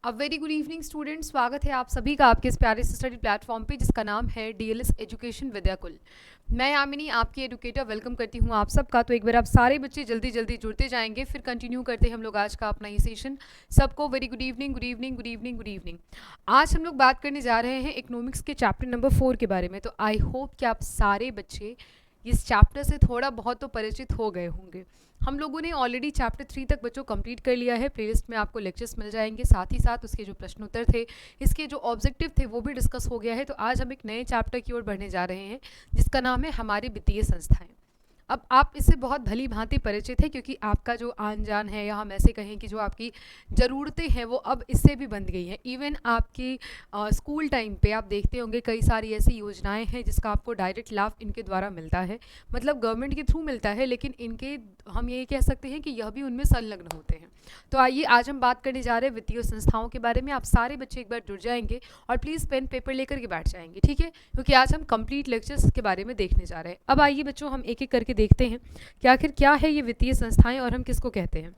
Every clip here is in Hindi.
A very good evening student, स्वागत है आप सभी का आपके इस प्यारे से स्टडी प्लेटफॉर्म पे जिसका नाम है डीएलएस एजुकेशन विद्याकुल। मैं यामिनी आपकी एडुकेटर वेलकम करती हूँ आप सबका। तो एक बार आप सारे बच्चे जल्दी जल्दी जुड़ते जाएंगे, फिर कंटिन्यू करते हैं हम लोग आज का अपना ये सेशन। सबको very good evening, good evening, good evening, good evening. आज हम लोग बात करने जा रहे हैं इकोनॉमिक्स के चैप्टर नंबर 4 के बारे में। तो आई होप कि आप सारे बच्चे इस चैप्टर से थोड़ा बहुत तो परिचित हो गए होंगे। हम लोगों ने ऑलरेडी चैप्टर 3 तक बच्चों कंप्लीट कर लिया है। प्लेलिस्ट में आपको लेक्चर्स मिल जाएंगे, साथ ही साथ उसके जो प्रश्नोत्तर थे, इसके जो ऑब्जेक्टिव थे वो भी डिस्कस हो गया है। तो आज हम एक नए चैप्टर की ओर बढ़ने जा रहे हैं जिसका नाम है हमारी वित्तीय संस्थाएं। अब आप इससे बहुत भली भांति परिचित है क्योंकि आपका जो आन जान है, या हम ऐसे कहें कि जो आपकी ज़रूरतें हैं वो अब इससे भी बंध गई हैं। इवन आपकी स्कूल टाइम पे आप देखते होंगे कई सारी ऐसी योजनाएं हैं जिसका आपको डायरेक्ट लाभ इनके द्वारा मिलता है, मतलब गवर्नमेंट के थ्रू मिलता है, लेकिन इनके हम ये कह सकते हैं कि यह भी उनमें संलग्न होते हैं। तो आइए आज हम बात करने जा रहे हैं वित्तीय संस्थाओं के बारे में। आप सारे बच्चे एक बार जुड़ जाएंगे और प्लीज़ पेन पेपर लेकर के बैठ जाएंगे, ठीक है, क्योंकि आज हम कंप्लीट लेक्चर्स के बारे में देखने जा रहे हैं। अब आइए बच्चों, हम एक एक करके देखते हैं कि आखिर क्या है ये वित्तीय संस्थाएं और हम किसको कहते हैं।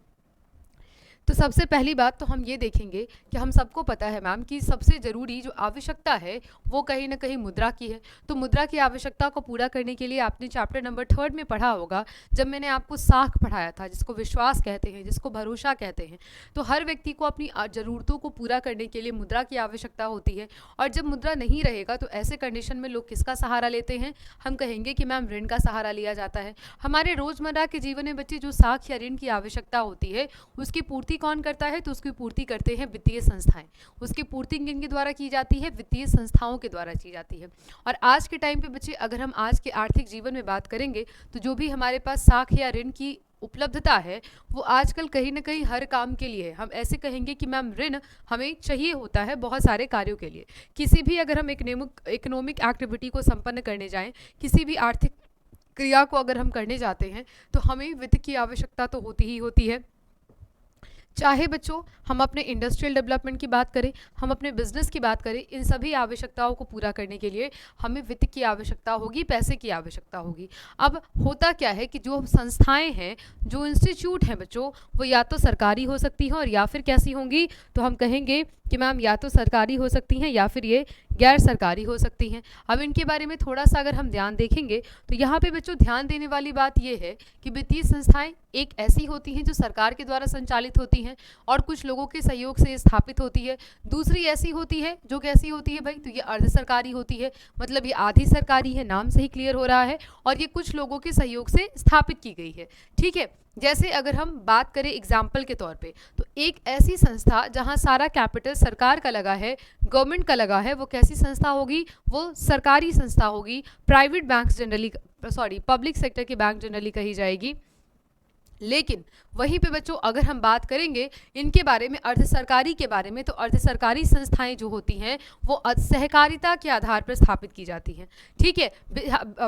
तो सबसे पहली बात तो हम ये देखेंगे कि हम सबको पता है मैम कि सबसे ज़रूरी जो आवश्यकता है वो कहीं ना कहीं मुद्रा की है। तो मुद्रा की आवश्यकता को पूरा करने के लिए आपने चैप्टर नंबर 3 में पढ़ा होगा, जब मैंने आपको साख पढ़ाया था, जिसको विश्वास कहते हैं, जिसको भरोसा कहते हैं। तो हर व्यक्ति को अपनी ज़रूरतों को पूरा करने के लिए मुद्रा की आवश्यकता होती है। और जब मुद्रा नहीं रहेगा तो ऐसे कंडीशन में लोग किसका सहारा लेते हैं? हम कहेंगे कि मैम ऋण का सहारा लिया जाता है। हमारे रोज़मर्रा के जीवन में बच्चे जो साख या ऋण की आवश्यकता होती है उसकी पूर्ति कौन करता है? तो उसकी पूर्ति करते हैं वित्तीय संस्थाएं। उसकी पूर्ति किनके द्वारा की जाती है? वित्तीय संस्थाओं के द्वारा की जाती है। और आज के टाइम पे बच्चे, अगर हम आज के आर्थिक जीवन में बात करेंगे तो जो भी हमारे पास साख या ऋण की उपलब्धता है वो आजकल कहीं ना कहीं हर काम के लिए है। हम ऐसे कहेंगे कि मैम ऋण हमें चाहिए होता है बहुत सारे कार्यों के लिए। किसी भी अगर हम इकोनॉमिक एक्टिविटी को संपन्न करने जाएं, किसी भी आर्थिक क्रिया को अगर हम करने जाते हैं तो हमें वित्त की आवश्यकता तो होती ही होती है। चाहे बच्चों हम अपने इंडस्ट्रियल डेवलपमेंट की बात करें, हम अपने बिजनेस की बात करें, इन सभी आवश्यकताओं को पूरा करने के लिए हमें वित्त की आवश्यकता होगी, पैसे की आवश्यकता होगी। अब होता क्या है कि जो संस्थाएं हैं, जो इंस्टीट्यूट हैं बच्चों, वो या तो सरकारी हो सकती हैं और या फिर कैसी होंगी? तो हम कहेंगे कि मैम या तो सरकारी हो सकती हैं या फिर ये गैर सरकारी हो सकती हैं। अब इनके बारे में थोड़ा सा अगर हम ध्यान देखेंगे तो यहाँ पे बच्चों ध्यान देने वाली बात ये है कि वित्तीय संस्थाएं एक ऐसी होती हैं जो सरकार के द्वारा संचालित होती हैं और कुछ लोगों के सहयोग से स्थापित होती है। दूसरी ऐसी होती है जो कैसी होती है भाई? तो ये अर्ध सरकारी होती है, मतलब ये आधी सरकारी है, नाम से ही क्लियर हो रहा है, और ये कुछ लोगों के सहयोग से स्थापित की गई है, ठीक है। जैसे अगर हम बात करें एग्जाम्पल के तौर पे, तो एक ऐसी संस्था जहां सारा कैपिटल सरकार का लगा है, गवर्नमेंट का लगा है, वो कैसी संस्था होगी? वो सरकारी संस्था होगी। Private bank generally, sorry, public sector की बैंक जनरली कही जाएगी। लेकिन वहीं पे बच्चों अगर हम बात करेंगे इनके बारे में, अर्ध सरकारी के बारे में, तो अर्ध सरकारी संस्थाएं जो होती हैं वो सहकारिता के आधार पर स्थापित की जाती हैं, ठीक है।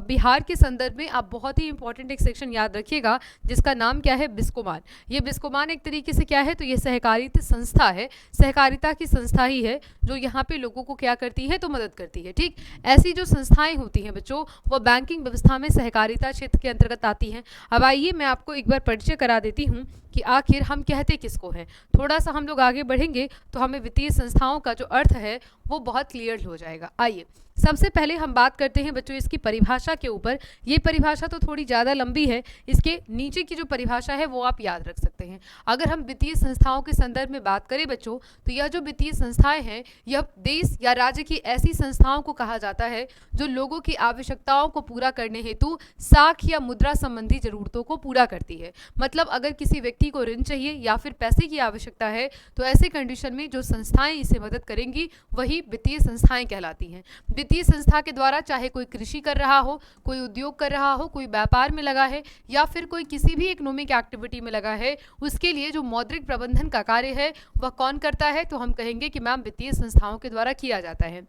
बिहार के संदर्भ में आप बहुत ही इंपॉर्टेंट एक सेक्शन याद रखिएगा जिसका नाम क्या है? बिस्कोमान। ये बिस्कोमान एक तरीके से क्या है? तो ये सहकारिता संस्था है, सहकारिता की संस्था ही है जो यहाँ पे लोगों को क्या करती है? तो मदद करती है, ठीक। ऐसी जो संस्थाएं होती हैं बच्चों वो बैंकिंग व्यवस्था में सहकारिता क्षेत्र के अंतर्गत आती हैं। अब आइए मैं आपको एक बार परिचय करा देती हूँ कि आखिर हम कहते किसको हैं। थोड़ा सा हम लोग आगे बढ़ेंगे तो हमें वित्तीय संस्थाओं का जो अर्थ है वो बहुत क्लियर हो जाएगा। आइए सबसे पहले हम बात करते हैं बच्चों इसकी परिभाषा के ऊपर। ये परिभाषा तो थोड़ी ज़्यादा लंबी है, इसके नीचे की जो परिभाषा है वो आप याद रख सकते हैं। अगर हम वित्तीय संस्थाओं के संदर्भ में बात करें बच्चों, तो यह जो वित्तीय संस्थाएं हैं यह देश या राज्य की ऐसी संस्थाओं को कहा जाता है जो लोगों की आवश्यकताओं को पूरा करने हेतु साख या मुद्रा संबंधी जरूरतों को पूरा करती है। मतलब अगर किसी व्यक्ति को ऋण चाहिए या फिर पैसे की आवश्यकता है तो ऐसे कंडीशन में जो संस्थाएं इसे मदद करेंगी वही वित्तीय संस्थाएं कहलाती हैं। वित्तीय संस्था के द्वारा चाहे कोई कृषि कर रहा हो, कोई उद्योग कर रहा हो, कोई व्यापार में लगा है, या फिर कोई किसी भी इकोनॉमिक एक्टिविटी में लगा है, उसके लिए जो मौद्रिक प्रबंधन का कार्य है वह कौन करता है? तो हम कहेंगे कि मैम वित्तीय संस्थाओं के द्वारा किया जाता है।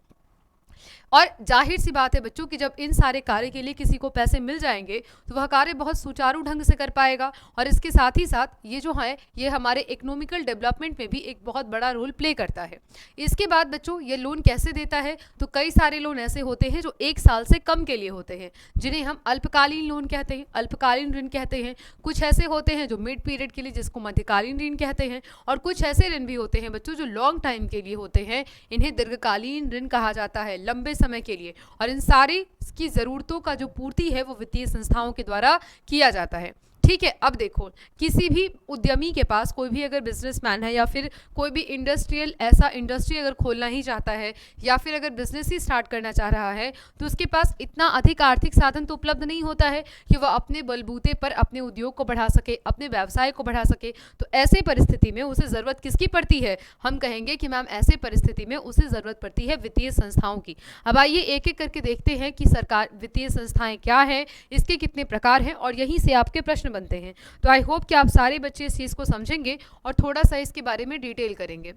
और जाहिर सी बात है बच्चों कि जब इन सारे कार्य के लिए किसी को पैसे मिल जाएंगे तो वह कार्य बहुत सुचारू ढंग से कर पाएगा, और इसके साथ ही साथ ये जो है ये हमारे इकोनॉमिकल डेवलपमेंट में भी एक बहुत बड़ा रोल प्ले करता है। इसके बाद बच्चों ये लोन कैसे देता है, तो कई सारे लोन ऐसे होते हैं जो 1 साल से कम के लिए होते हैं, जिन्हें हम अल्पकालीन लोन कहते हैं, अल्पकालीन ऋण कहते हैं। कुछ ऐसे होते हैं जो मिड पीरियड के लिए, जिसको मध्यकालीन ऋण कहते हैं, और कुछ ऐसे ऋण भी होते हैं बच्चों जो लॉन्ग टाइम के लिए होते हैं, इन्हें दीर्घकालीन ऋण कहा जाता है, लंबे समय के लिए। और इन सारी की ज़रूरतों का जो पूर्ति है वो वित्तीय संस्थाओं के द्वारा किया जाता है। ठीक है, अब देखो किसी भी उद्यमी के पास, कोई भी अगर बिजनेसमैन है या फिर कोई भी इंडस्ट्रियल ऐसा इंडस्ट्री अगर खोलना ही चाहता है या फिर अगर बिजनेस ही स्टार्ट करना चाह रहा है, तो उसके पास इतना अधिक आर्थिक साधन तो उपलब्ध नहीं होता है कि वह अपने बलबूते पर अपने उद्योग को बढ़ा सके, अपने व्यवसाय को बढ़ा सके। तो ऐसे परिस्थिति में उसे ज़रूरत किसकी पड़ती है, हम कहेंगे कि मैम ऐसे परिस्थिति में उसे ज़रूरत पड़ती है वित्तीय संस्थाओं की। अब आइए एक एक करके देखते हैं कि सरकार वित्तीय संस्थाएं क्या है, इसके कितने प्रकार हैं, और यहीं से आपके प्रश्न बनते हैं। तो आई होप कि आप सारे बच्चे इस चीज़ को समझेंगे और थोड़ा सा इसके बारे में डिटेल करेंगे।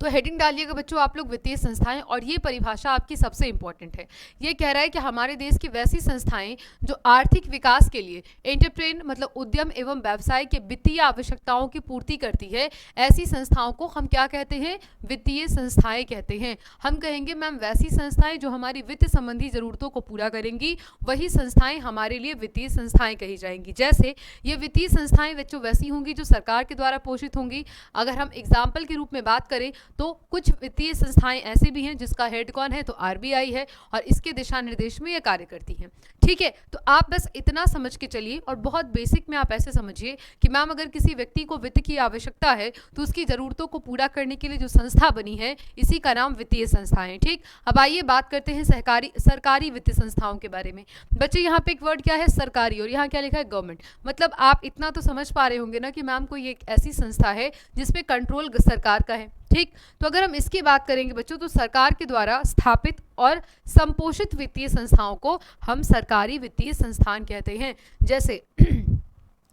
तो हेडिंग डालिएगा बच्चों आप लोग वित्तीय संस्थाएं, और ये परिभाषा आपकी सबसे इंपॉर्टेंट है। ये कह रहा है कि हमारे देश की वैसी संस्थाएं जो आर्थिक विकास के लिए एंटरप्रेन मतलब उद्यम एवं व्यवसाय के वित्तीय आवश्यकताओं की पूर्ति करती है, ऐसी संस्थाओं को हम क्या कहते हैं, वित्तीय संस्थाएं कहते हैं। हम कहेंगे मैम वैसी संस्थाएं जो हमारी वित्त संबंधी जरूरतों को पूरा करेंगी, वही संस्थाएं हमारे लिए वित्तीय संस्थाएं कही जाएंगी। जैसे ये वित्तीय संस्थाएं बच्चों वैसी होंगी जो सरकार के द्वारा पोषित होंगी। अगर हम एग्जाम्पल के रूप में बात करें तो कुछ वित्तीय संस्थाएं ऐसी भी हैं जिसका हेड कौन है, तो आरबीआई है, और इसके दिशा निर्देश में ये कार्य करती हैं। ठीक है, तो आप बस इतना समझ के चलिए, और बहुत बेसिक में आप ऐसे समझिए कि मैम अगर किसी व्यक्ति को वित्त की आवश्यकता है तो उसकी ज़रूरतों को पूरा करने के लिए जो संस्था बनी है, इसी का नाम वित्तीय संस्थाएं। ठीक, अब आइए बात करते हैं सरकारी वित्तीय संस्थाओं के बारे में। बच्चे यहाँ पे एक वर्ड क्या है, सरकारी, और यहाँ क्या लिखा है, गवर्नमेंट। मतलब आप इतना तो समझ पा रहे होंगे ना कि मैम कोई एक ऐसी संस्था है जिसपे कंट्रोल सरकार का है। ठीक, तो अगर हम इसकी बात करेंगे बच्चों, तो सरकार के द्वारा स्थापित और संपोषित वित्तीय संस्थाओं को हम सरकारी वित्तीय संस्थान कहते हैं। जैसे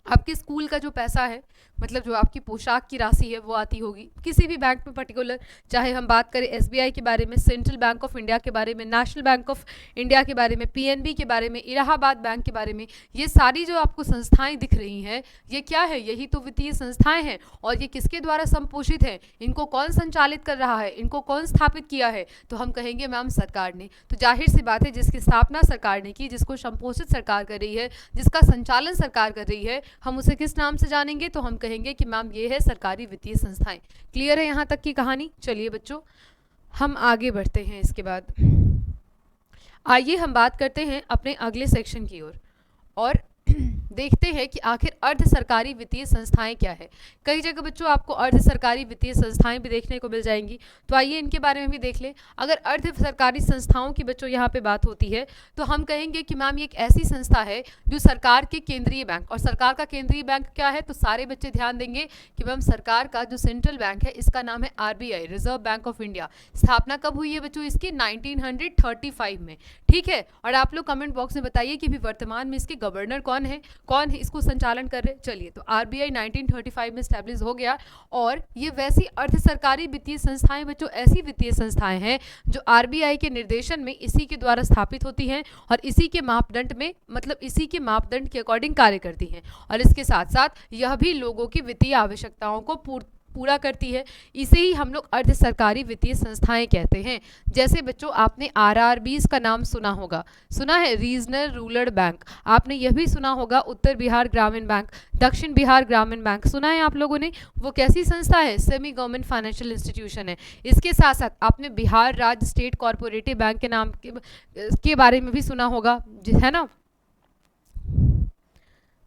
आपके स्कूल का जो पैसा है, मतलब जो आपकी पोशाक की राशि है, वो आती होगी किसी भी बैंक में पर्टिकुलर, चाहे हम बात करें एसबीआई के बारे में, सेंट्रल बैंक ऑफ इंडिया के बारे में, नेशनल बैंक ऑफ इंडिया के बारे में, पीएनबी के बारे में, इलाहाबाद बैंक के बारे में। ये सारी जो आपको संस्थाएं दिख रही हैं, ये क्या है, यही तो वित्तीय संस्थाएं हैं। और ये किसके द्वारा संपोषित है, इनको कौन संचालित कर रहा है, इनको कौन स्थापित किया है, तो हम कहेंगे मैम सरकार ने। तो जाहिर सी बात है जिसकी स्थापना सरकार ने की, जिसको संपोषित सरकार कर रही है, जिसका संचालन सरकार कर रही है, हम उसे किस नाम से जानेंगे, तो हम कहेंगे कि मैम ये है सरकारी वित्तीय संस्थाएं। क्लियर है यहाँ तक की कहानी। चलिए बच्चों हम आगे बढ़ते हैं। इसके बाद आइए हम बात करते हैं अपने अगले सेक्शन की ओर और देखते हैं कि आखिर अर्ध सरकारी वित्तीय संस्थाएं क्या है। कई जगह बच्चों आपको अर्ध सरकारी वित्तीय संस्थाएं भी देखने को मिल जाएंगी, तो आइए इनके बारे में भी देख लें। अगर अर्ध सरकारी संस्थाओं की बच्चों यहाँ पे बात होती है तो हम कहेंगे कि मैम ये एक ऐसी संस्था है जो सरकार के केंद्रीय बैंक, और सरकार का केंद्रीय बैंक क्या है, तो सारे बच्चे ध्यान देंगे कि मैम सरकार का जो सेंट्रल बैंक है इसका नाम है RBI, reserve bank of India. स्थापना कब हुई है बच्चों इसकी, 1935 में। ठीक है, और आप लोग कमेंट बॉक्स में बताइए कि भी वर्तमान में इसके गवर्नर कौन है, कौन है इसको संचालन कर रहे। चलिए, तो आरबीआई 1935 में स्टैब्लिश हो गया। और ये वैसी अर्ध सरकारी वित्तीय संस्थाएं बच्चों ऐसी वित्तीय संस्थाएं हैं जो आरबीआई के निर्देशन में इसी के द्वारा स्थापित होती हैं और इसी के मापदंड में, मतलब इसी के मापदंड के अकॉर्डिंग कार्य करती हैं। और इसके साथ साथ यह भी लोगों की वित्तीय आवश्यकताओं को पूरा करती है। इसे ही हम लोग अर्ध सरकारी वित्तीय संस्थाएं कहते हैं। जैसे बच्चों आपने आरआरबीज का नाम सुना होगा, सुना है, रीजनल रूरल बैंक। आपने यह भी सुना होगा उत्तर बिहार ग्रामीण बैंक, दक्षिण बिहार ग्रामीण बैंक, सुना है आप लोगों ने। वो कैसी संस्था है, सेमी गवर्नमेंट फाइनेंशियल इंस्टीट्यूशन है। इसके साथ साथ आपने बिहार राज्य स्टेट कॉर्पोरेटिव बैंक के नाम के बारे में भी सुना होगा, है ना,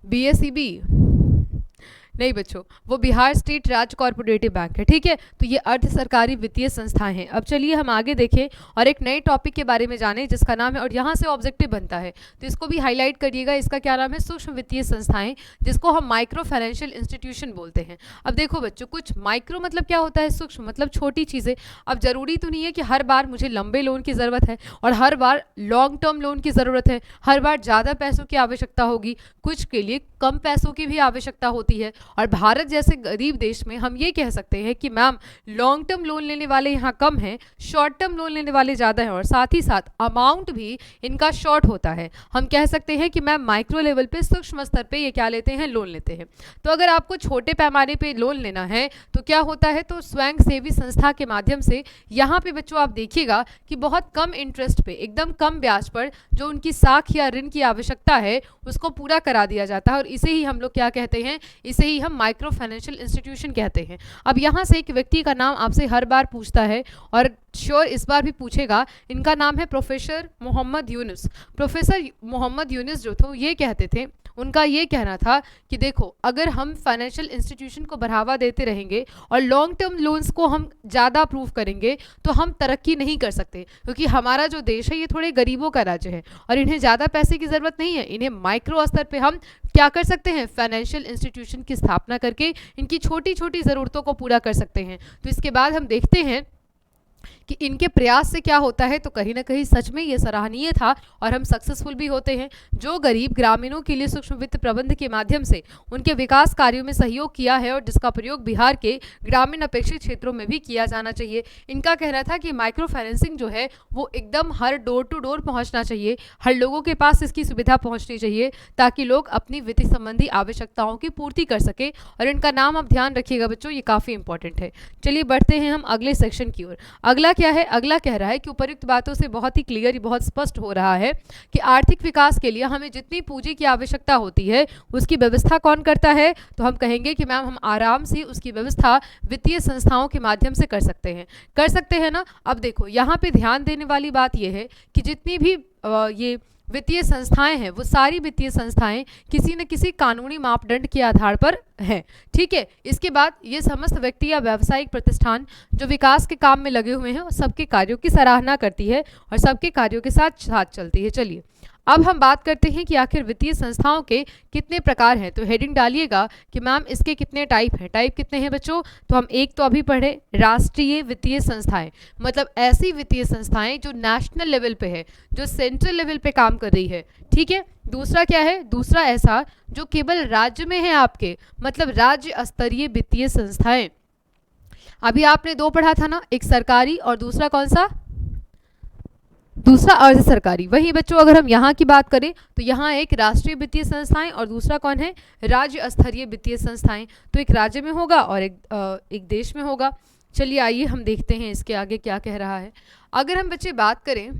बीएसईबी नहीं बच्चों, वो बिहार स्टेट राज्य कॉर्पोरेटिव बैंक है। ठीक है, तो ये अर्ध सरकारी वित्तीय संस्थाएं हैं। अब चलिए हम आगे देखें और एक नए टॉपिक के बारे में जानें जिसका नाम है, और यहाँ से ऑब्जेक्टिव बनता है तो इसको भी हाईलाइट करिएगा। इसका क्या नाम है, सूक्ष्म वित्तीय संस्थाएं, जिसको हम माइक्रो फाइनेंशियल इंस्टीट्यूशन बोलते हैं। अब देखो बच्चों, कुछ माइक्रो मतलब क्या होता है, सूक्ष्म मतलब छोटी चीज़ें। अब जरूरी तो नहीं है कि हर बार मुझे लंबे लोन की ज़रूरत है और हर बार लॉन्ग टर्म लोन की ज़रूरत है, हर बार ज़्यादा पैसों की आवश्यकता होगी, कुछ के लिए कम पैसों की भी आवश्यकता होती है और भारत जैसे गरीब देश में हम ये कह सकते हैं कि मैम लॉन्ग टर्म लोन लेने वाले यहाँ कम हैं, शॉर्ट टर्म लोन लेने वाले ज़्यादा हैं, और साथ ही साथ अमाउंट भी इनका शॉर्ट होता है। हम कह सकते हैं कि मैम माइक्रो लेवल पे, सूक्ष्म स्तर पे ये क्या लेते हैं, लोन लेते हैं। तो अगर आपको छोटे पैमाने पे लोन लेना है तो क्या होता है, तो स्वयं सेवी संस्था के माध्यम से यहाँ पे बच्चों आप देखिएगा कि बहुत कम इंटरेस्ट पे, एकदम कम ब्याज पर जो उनकी साख या ऋण की आवश्यकता है उसको पूरा करा दिया जाता है, और इसे ही हम लोग क्या कहते हैं, इसे ही हम माइक्रो फाइनेंशियल इंस्टीट्यूशन कहते हैं। अब यहाँ से एक व्यक्ति का नाम आपसे हर बार पूछता है और श्योर इस बार भी पूछेगा, इनका नाम है प्रोफेसर मोहम्मद यूनुस। प्रोफेसर मोहम्मद यूनुस जो थे ये कहते थे, उनका ये कहना था कि देखो अगर हम फाइनेंशियल इंस्टीट्यूशन को बढ़ावा देते रहेंगे और लॉन्ग टर्म लोन्स को हम ज़्यादा अप्रूव करेंगे तो हम तरक्की नहीं कर सकते, क्योंकि हमारा जो देश है ये थोड़े गरीबों का राज्य है और इन्हें ज़्यादा पैसे की ज़रूरत नहीं है। इन्हें माइक्रो स्तर पे हम क्या कर सकते हैं, फाइनेंशियल इंस्टीट्यूशन की स्थापना करके इनकी छोटी छोटी ज़रूरतों को पूरा कर सकते हैं। तो इसके बाद हम देखते हैं कि इनके प्रयास से क्या होता है, तो कहीं ना कहीं सच में ये सराहनीय था और हम सक्सेसफुल भी होते हैं। जो गरीब ग्रामीणों के लिए सूक्ष्म वित्त प्रबंध के माध्यम से उनके विकास कार्यों में सहयोग किया है और जिसका प्रयोग बिहार के ग्रामीण अपेक्षित क्षेत्रों में भी किया जाना चाहिए। इनका कहना था कि माइक्रो फाइनेंसिंग जो है वो एकदम हर डोर टू डोर पहुँचना चाहिए, हर लोगों के पास इसकी सुविधा पहुँचनी चाहिए ताकि लोग अपनी वित्त संबंधी आवश्यकताओं की पूर्ति कर सके। और इनका नाम आप ध्यान रखिएगा बच्चों, ये काफ़ी इंपॉर्टेंट है। चलिए बढ़ते हैं हम अगले सेक्शन की ओर। अगला क्या है, अगला कह रहा है कि उपर्युक्त बातों से बहुत ही क्लियर, बहुत स्पष्ट हो रहा है कि आर्थिक विकास के लिए हमें जितनी पूंजी की आवश्यकता होती है उसकी व्यवस्था कौन करता है, तो हम कहेंगे कि मैम हम आराम से उसकी व्यवस्था वित्तीय संस्थाओं के माध्यम से कर सकते हैं ना। अब देखो यहाँ पे ध्यान देने वाली बात यह है कि जितनी भी ये वित्तीय संस्थाएं हैं वो सारी वित्तीय संस्थाएं किसी न किसी कानूनी मापदंड के आधार पर हैं, ठीक है। इसके बाद ये समस्त व्यक्ति या व्यावसायिक प्रतिष्ठान जो विकास के काम में लगे हुए हैं और सबके कार्यों की सराहना करती है और सबके कार्यों के साथ साथ चलती है। चलिए अब हम बात करते हैं कि आखिर वित्तीय संस्थाओं के कितने प्रकार हैं। तो हेडिंग डालिएगा कि मैम इसके कितने टाइप हैं। टाइप कितने हैं बच्चों, तो हम एक तो अभी पढ़े राष्ट्रीय वित्तीय संस्थाएं, मतलब ऐसी वित्तीय संस्थाएं जो नेशनल लेवल पे है, जो सेंट्रल लेवल पे काम कर रही है, ठीक है। दूसरा क्या है, दूसरा ऐसा जो केवल राज्य में है आपके, मतलब राज्य स्तरीय वित्तीय संस्थाएं। अभी आपने दो पढ़ा था ना, एक सरकारी और दूसरा कौन सा, दूसरा अर्ध सरकारी। वही बच्चों अगर हम यहाँ की बात करें तो यहाँ एक राष्ट्रीय वित्तीय संस्थाएं और दूसरा कौन है, राज्य स्तरीय वित्तीय संस्थाएं। तो एक राज्य में होगा और एक देश में होगा। चलिए आइए हम देखते हैं इसके आगे क्या कह रहा है। अगर हम बच्चे बात करें,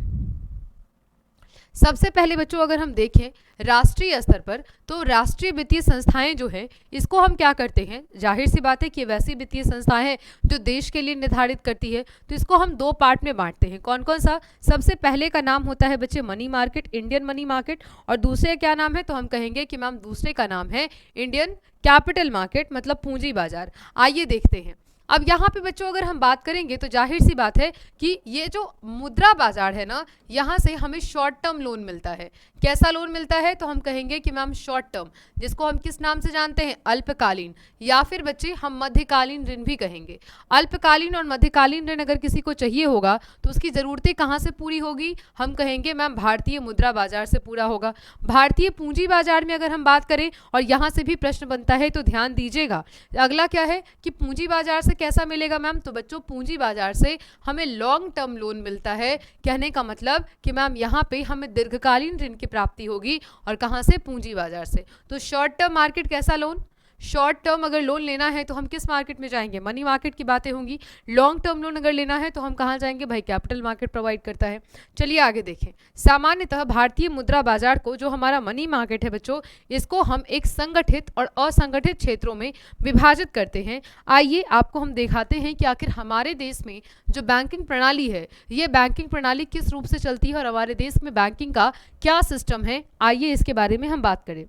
सबसे पहले बच्चों अगर हम देखें राष्ट्रीय स्तर पर, तो राष्ट्रीय वित्तीय संस्थाएं जो है इसको हम क्या करते हैं, जाहिर सी बात है कि वैसी वित्तीय संस्थाएं हैं जो देश के लिए निर्धारित करती है। तो इसको हम दो पार्ट में बांटते हैं। कौन कौन सा, सबसे पहले का नाम होता है बच्चे money market, Indian money market, और दूसरे क्या नाम है, तो हम कहेंगे कि मैम दूसरे का नाम है इंडियन कैपिटल मार्केट, मतलब पूंजी बाजार। आइए देखते हैं। अब यहाँ पे बच्चों अगर हम बात करेंगे तो जाहिर सी बात है कि ये जो मुद्रा बाजार है ना, यहाँ से हमें शॉर्ट टर्म लोन मिलता है। कैसा लोन मिलता है, तो हम कहेंगे कि मैम शॉर्ट टर्म, जिसको हम किस नाम से जानते हैं, अल्पकालीन, या फिर बच्चे हम मध्यकालीन ऋण भी कहेंगे। अल्पकालीन और मध्यकालीन ऋण अगर किसी को चाहिए होगा तो उसकी ज़रूरतें कहाँ से पूरी होगी, हम कहेंगे मैम भारतीय मुद्रा बाजार से पूरा होगा। भारतीय पूंजी बाजार में अगर हम बात करें, और यहाँ से भी प्रश्न बनता है तो ध्यान दीजिएगा। अगला क्या है कि पूंजी बाजार से कैसा मिलेगा मैम, तो बच्चों पूंजी बाजार से हमें लॉन्ग टर्म लोन मिलता है। कहने का मतलब कि मैम यहाँ पे हमें दीर्घकालीन ऋण की प्राप्ति होगी, और कहाँ से, पूंजी बाजार से। तो शॉर्ट टर्म मार्केट कैसा लोन, शॉर्ट टर्म अगर लोन लेना है तो हम किस मार्केट में जाएंगे, मनी मार्केट की बातें होंगी। लॉन्ग टर्म लोन अगर लेना है तो हम कहाँ जाएंगे, भाई कैपिटल मार्केट प्रोवाइड करता है। चलिए आगे देखें। सामान्यतः भारतीय मुद्रा बाजार को, जो हमारा मनी मार्केट है बच्चों, इसको हम एक संगठित और असंगठित क्षेत्रों में विभाजित करते हैं। आइए आपको हम दिखाते हैं कि आखिर हमारे देश में जो बैंकिंग प्रणाली है, ये बैंकिंग प्रणाली किस रूप से चलती है और हमारे देश में बैंकिंग का क्या सिस्टम है। आइए इसके बारे में हम बात करें।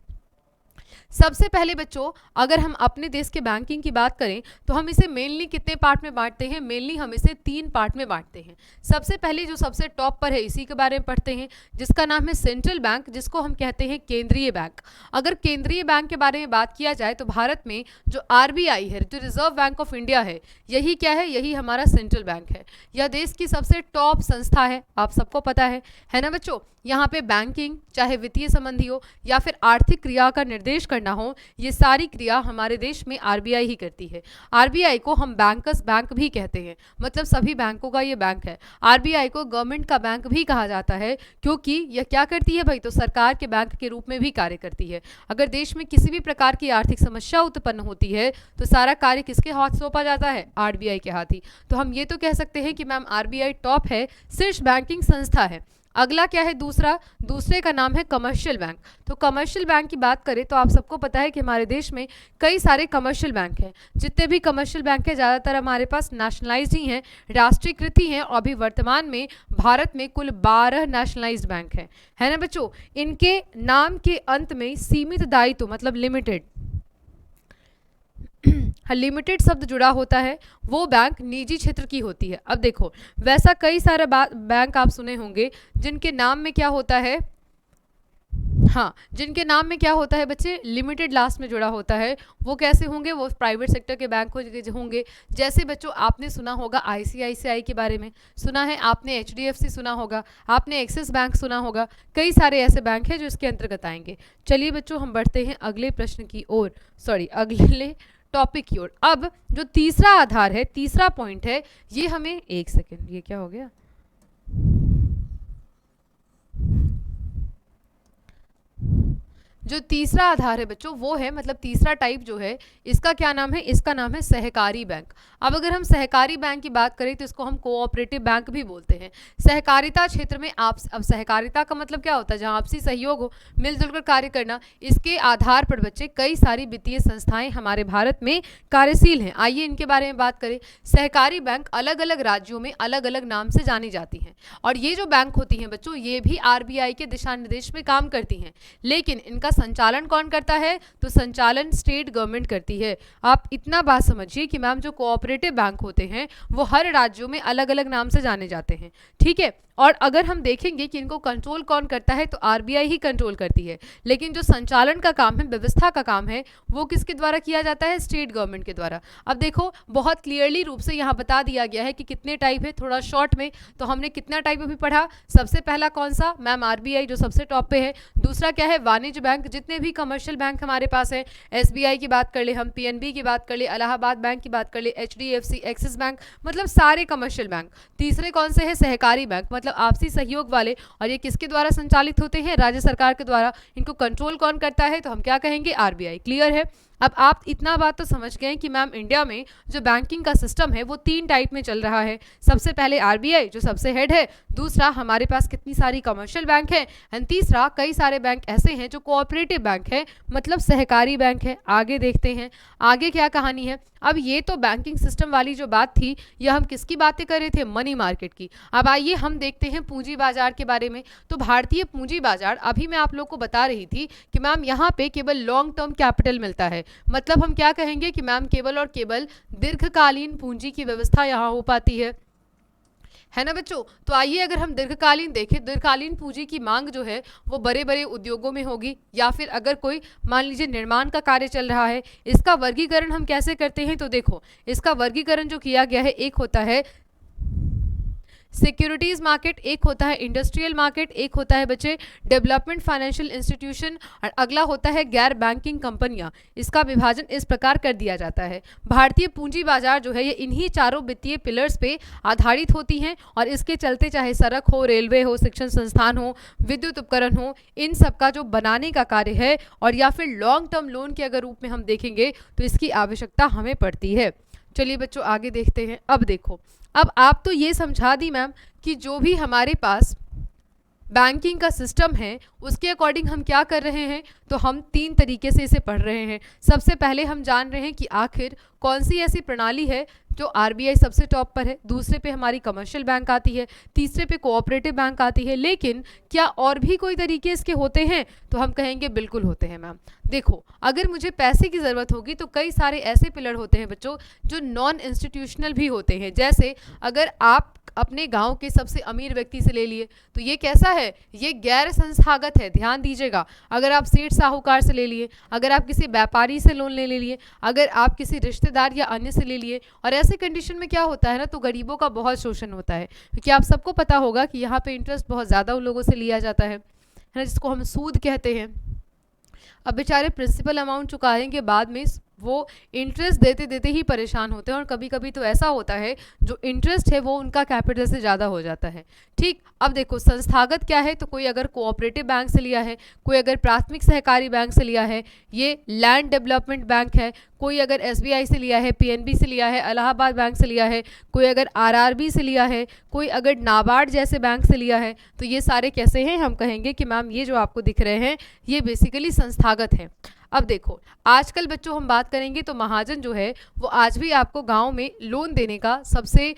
सबसे पहले बच्चों अगर हम अपने देश के बैंकिंग की बात करें तो हम इसे मेनली कितने पार्ट में बांटते हैं, मेनली हम इसे 3 पार्ट में बांटते हैं। सबसे पहले जो सबसे टॉप पर है इसी के बारे में पढ़ते हैं, जिसका नाम है सेंट्रल बैंक, जिसको हम कहते हैं केंद्रीय बैंक। अगर केंद्रीय बैंक के बारे में बात किया जाए तो भारत में जो RBI है, जो रिजर्व बैंक ऑफ इंडिया है, यही क्या है, यही हमारा सेंट्रल बैंक है। यह देश की सबसे टॉप संस्था है, आप सबको पता है ना बच्चों। यहाँ पे बैंकिंग, चाहे वित्तीय संबंधी हो या फिर आर्थिक क्रिया का निर्देश करना हो, ये सारी क्रिया हमारे देश में आरबीआई ही करती है। आरबीआई को हम बैंकर्स बैंक भी कहते हैं, मतलब सभी बैंकों का ये बैंक है। आरबीआई को गवर्नमेंट का बैंक भी कहा जाता है, क्योंकि यह क्या करती है भाई, तो सरकार के बैंक के रूप में भी कार्य करती है। अगर देश में किसी भी प्रकार की आर्थिक समस्या उत्पन्न होती है तो सारा कार्य किसके हाथ सौंपा जाता है, आरबीआई के हाथ ही। तो हम ये तो कह सकते हैं कि मैम आरबीआई टॉप है, शीर्ष बैंकिंग संस्था है। अगला क्या है, दूसरे का नाम है कमर्शियल बैंक। तो कमर्शियल बैंक की बात करें तो आप सबको पता है कि हमारे देश में कई सारे कमर्शियल बैंक हैं। जितने भी कमर्शियल बैंक हैं ज़्यादातर हमारे पास नेशनलाइज्ड ही हैं, राष्ट्रीयकृत ही हैं। और अभी वर्तमान में भारत में कुल 12 नेशनलाइज्ड बैंक हैं, है ना बच्चों। इनके नाम के अंत में सीमित दायित्व मतलब लिमिटेड लिमिटेड शब्द जुड़ा होता है, वो बैंक निजी क्षेत्र की होती है। अब देखो, वैसा कई सारे बैंक आप सुने होंगे जिनके नाम में क्या होता है, हाँ, जिनके नाम में क्या होता है बच्चे, लिमिटेड लास्ट में जुड़ा होता है। वो कैसे होंगे, वो प्राइवेट सेक्टर के बैंक होंगे। जैसे बच्चों आपने सुना होगा आईसीआईसीआई के बारे में, सुना है आपने, एचडीएफसी सुना होगा आपने, एक्सिस बैंक सुना होगा। कई सारे ऐसे बैंक हैं जो इसके अंतर्गत आएंगे। चलिए बच्चों हम बढ़ते हैं अगले प्रश्न की ओर, अगले टॉपिक की ओर। अब जो तीसरा आधार है, तीसरा पॉइंट है, ये हमें, एक सेकेंड, ये क्या हो गया, जो तीसरा आधार है बच्चों वो है, मतलब तीसरा टाइप जो है इसका क्या नाम है, इसका नाम है सहकारी बैंक। अब अगर हम सहकारी बैंक की बात करें तो इसको हम कोऑपरेटिव बैंक भी बोलते हैं। सहकारिता क्षेत्र में अब सहकारिता का मतलब क्या होता है, जहां आपसी सहयोग हो, मिलजुल कर कार्य करना। इसके आधार पर बच्चे कई सारी वित्तीय संस्थाएं हमारे भारत में कार्यशील हैं। आइए इनके बारे में बात करें। सहकारी बैंक अलग अलग राज्यों में अलग अलग नाम से जानी जाती हैं, और ये जो बैंक होती हैं बच्चों ये भी आरबीआई के दिशा निर्देश में काम करती हैं। लेकिन इनका संचालन कौन करता है, तो संचालन स्टेट गवर्नमेंट करती है। आप इतना बात समझिए कि मैम जो कोऑपरेटिव बैंक होते हैं वो हर राज्यों में अलग अलग नाम से जाने जाते हैं, ठीक है। और अगर हम देखेंगे कि इनको कंट्रोल कौन करता है, तो आरबीआई ही कंट्रोल करती है। लेकिन जो संचालन का काम है, व्यवस्था का काम है, वो किसके द्वारा किया जाता है, स्टेट गवर्नमेंट के द्वारा। अब देखो बहुत क्लियरली रूप से यहाँ बता दिया गया है कि कितने टाइप है, थोड़ा शॉर्ट में। तो हमने कितना टाइप अभी पढ़ा, सबसे पहला कौन सा, मैम आरबीआई जो सबसे टॉप पे है। दूसरा क्या है, वाणिज्य बैंक, जितने भी कमर्शियल बैंक हमारे पास है, एसबीआई की बात कर ले हम, पीएनबी की बात कर ले, इलाहाबाद बैंक की बात कर ले, एचडीएफसी, एक्सिस बैंक, मतलब सारे कमर्शियल बैंक। तीसरे कौन से है, सहकारी बैंक, मतलब आपसी सहयोग वाले, और ये किसके द्वारा संचालित होते हैं, राज्य सरकार के द्वारा। इनको कंट्रोल कौन करता है, तो हम क्या कहेंगे, आरबीआई। क्लियर है। अब आप इतना बात तो समझ गए कि मैम इंडिया में जो बैंकिंग का सिस्टम है वो 3 टाइप में चल रहा है। सबसे पहले आरबीआई जो सबसे हेड है, दूसरा हमारे पास कितनी सारी कमर्शियल बैंक है, एंड तीसरा कई सारे बैंक ऐसे हैं जो कोऑपरेटिव बैंक है, मतलब सहकारी बैंक है। आगे देखते हैं आगे क्या कहानी है। अब ये तो बैंकिंग सिस्टम वाली जो बात थी, यह हम किसकी बातें कर रहे थे, मनी मार्केट की। अब आइए हम देखते हैं पूंजी बाजार के बारे में। तो भारतीय पूंजी बाजार, अभी मैं आप लोग को बता रही थी कि मैम यहाँ पे केवल लॉन्ग टर्म कैपिटल मिलता है, मतलब हम क्या कहेंगे कि मैम केवल और केवल दीर्घकालीन पूंजी की व्यवस्था यहाँ हो पाती है ना बच्चों। तो आइए अगर हम दीर्घकालीन देखें, दीर्घकालीन पूंजी की मांग जो है वो बड़े बड़े उद्योगों में होगी, या फिर अगर कोई मान लीजिए निर्माण का कार्य चल रहा है। इसका वर्गीकरण हम कैसे करते हैं, तो देखो इसका वर्गीकरण जो किया गया है, एक होता है सिक्योरिटीज मार्केट, एक होता है इंडस्ट्रियल मार्केट, एक होता है बच्चे डेवलपमेंट फाइनेंशियल इंस्टीट्यूशन, और अगला होता है गैर बैंकिंग कंपनियां। इसका विभाजन इस प्रकार कर दिया जाता है। भारतीय पूंजी बाजार जो है ये इन्हीं चारों वित्तीय पिलर्स पे आधारित होती हैं, और इसके चलते चाहे सड़क हो, रेलवे हो, शिक्षण संस्थान हो, विद्युत उपकरण हो, इन सब का जो बनाने का कार्य है, और या फिर लॉन्ग टर्म लोन के अगर रूप में हम देखेंगे तो इसकी आवश्यकता हमें पड़ती है। चलिए बच्चों आगे देखते हैं। अब देखो, अब आप तो ये समझा दी मैम कि जो भी हमारे पास बैंकिंग का सिस्टम है उसके अकॉर्डिंग हम क्या कर रहे हैं, तो हम 3 तरीके से इसे पढ़ रहे हैं। सबसे पहले हम जान रहे हैं कि आखिर कौन सी ऐसी प्रणाली है जो आरबीआई सबसे टॉप पर है, दूसरे पे हमारी कमर्शियल बैंक आती है, तीसरे पे कोऑपरेटिव बैंक आती है। लेकिन क्या और भी कोई तरीके इसके होते हैं, तो हम कहेंगे बिल्कुल होते हैं मैम। देखो अगर मुझे पैसे की ज़रूरत होगी तो कई सारे ऐसे पिलर होते हैं बच्चों जो नॉन इंस्टीट्यूशनल भी होते हैं। जैसे अगर अपने गांव के सबसे अमीर व्यक्ति से ले लिए, तो ये कैसा है, ये गैर संस्थागत है, ध्यान दीजिएगा। अगर आप सेठ साहूकार से ले लिए, अगर आप किसी व्यापारी से लोन ले लिए, अगर आप किसी रिश्तेदार या अन्य से ले लिए, और ऐसे कंडीशन में क्या होता है ना, तो गरीबों का बहुत शोषण होता है, क्योंकि आप सबको पता होगा कि यहाँ पे इंटरेस्ट बहुत ज़्यादा उन लोगों से लिया जाता है ना, जिसको हम सूद कहते हैं। अब बेचारे प्रिंसिपल अमाउंट चुकाएंगे, बाद में वो इंटरेस्ट देते देते ही परेशान होते हैं, और कभी कभी तो ऐसा होता है जो इंटरेस्ट है वो उनका कैपिटल से ज़्यादा हो जाता है। ठीक, अब देखो संस्थागत क्या है, तो कोई अगर कोऑपरेटिव बैंक से लिया है, कोई अगर प्राथमिक सहकारी बैंक से लिया है, ये लैंड डेवलपमेंट बैंक है, कोई अगर एसबीआई से लिया है, पीएनबी से लिया है, इलाहाबाद बैंक से लिया है, कोई अगर आरआरबी से लिया है, कोई अगर नाबार्ड जैसे बैंक से लिया है, तो ये सारे कैसे हैं, हम कहेंगे कि मैम ये जो आपको दिख रहे हैं ये बेसिकली संस्थागत हैं। अब देखो आजकल बच्चों हम बात करेंगे तो महाजन जो है वो आज भी आपको गांव में लोन देने का सबसे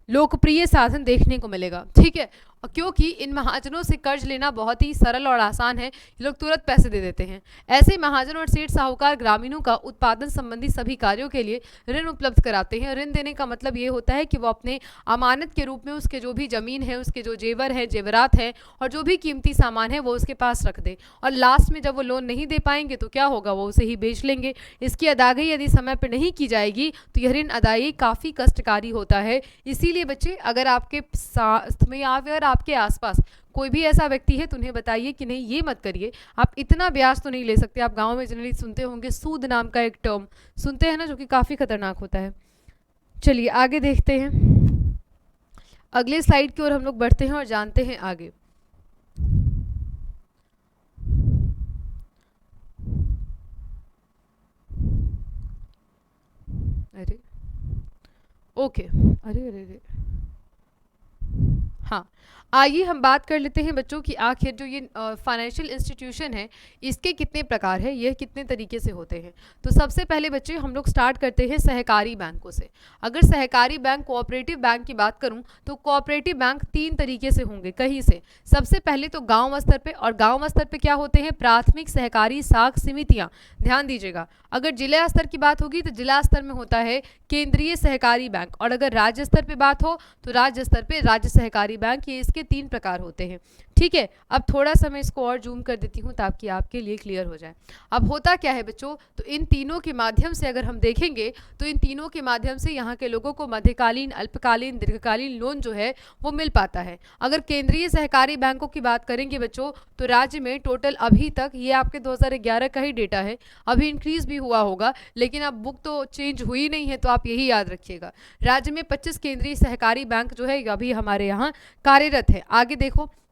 लोकप्रिय साधन देखने को मिलेगा। ठीक है, क्योंकि इन महाजनों से कर्ज लेना बहुत ही सरल और आसान है, ये लोग तुरंत पैसे दे देते हैं। ऐसे महाजन और सेठ साहूकार ग्रामीणों का उत्पादन संबंधी सभी कार्यों के लिए ऋण उपलब्ध कराते हैं। ऋण देने का मतलब ये होता है कि वो अपने अमानत के रूप में उसके जो भी जमीन है, उसके जो जेवर है, जेवरात हैं और जो भी कीमती सामान है वो उसके पास रख दे, और लास्ट में जब वो लोन नहीं दे पाएंगे तो क्या होगा, वो उसे ही बेच लेंगे। इसकी अदायगी यदि समय पर नहीं की जाएगी तो यह ऋण अदायगी काफ़ी कष्टकारी होता है। इसीलिए बच्चे अगर आपके साथ में या फिर आपके आसपास कोई भी ऐसा व्यक्ति है तो उन्हें बताइए कि नहीं ये मत करिए, आप इतना ब्याज तो नहीं ले सकते। आप गांव में जनरली सुनते होंगे सूद नाम का एक टर्म सुनते हैं ना, जो कि काफ़ी खतरनाक होता है। चलिए आगे देखते हैं, अगले स्लाइड की ओर हम लोग बढ़ते हैं और जानते हैं आगे। अरे ओके, अरे अरे अरे हाँ, आइए हम बात कर लेते हैं बच्चों की आखिर जो ये फाइनेंशियल इंस्टीट्यूशन है इसके कितने प्रकार है, ये कितने तरीके से होते हैं। तो सबसे पहले बच्चे हम लोग स्टार्ट करते हैं सहकारी बैंकों से। अगर सहकारी बैंक कोऑपरेटिव बैंक की बात करूं तो कोऑपरेटिव बैंक 3 तरीके से होंगे कहीं से। सबसे पहले तो गांव स्तर पे, और गांव स्तर पे क्या होते हैं, प्राथमिक सहकारी साख समितियां। ध्यान दीजिएगा, अगर जिला स्तर की बात होगी तो जिला स्तर में होता है केंद्रीय सहकारी बैंक, और अगर राज्य स्तर पे बात हो तो राज्य स्तर पे राज्य सहकारी बैंक। ये इसके 3 प्रकार होते हैं। ठीक है, अब थोड़ा सा मैं इसको और जूम कर देती हूँ ताकि आपके लिए क्लियर हो जाए। अब होता क्या है बच्चों, तो इन तीनों के माध्यम से अगर हम देखेंगे तो इन तीनों के माध्यम से यहाँ के लोगों को मध्यकालीन, अल्पकालीन, दीर्घकालीन लोन जो है वो मिल पाता है। अगर केंद्रीय सहकारी बैंकों की बात करेंगे बच्चों तो राज्य में टोटल अभी तक, ये आपके 2011 का ही डेटा है, अभी इंक्रीज भी हुआ होगा लेकिन अब बुक तो चेंज हुई नहीं है, तो आप यही याद रखिएगा। राज्य में 25 केंद्रीय सहकारी बैंक जो है अभी हमारे यहाँ कार्यरत है। आगे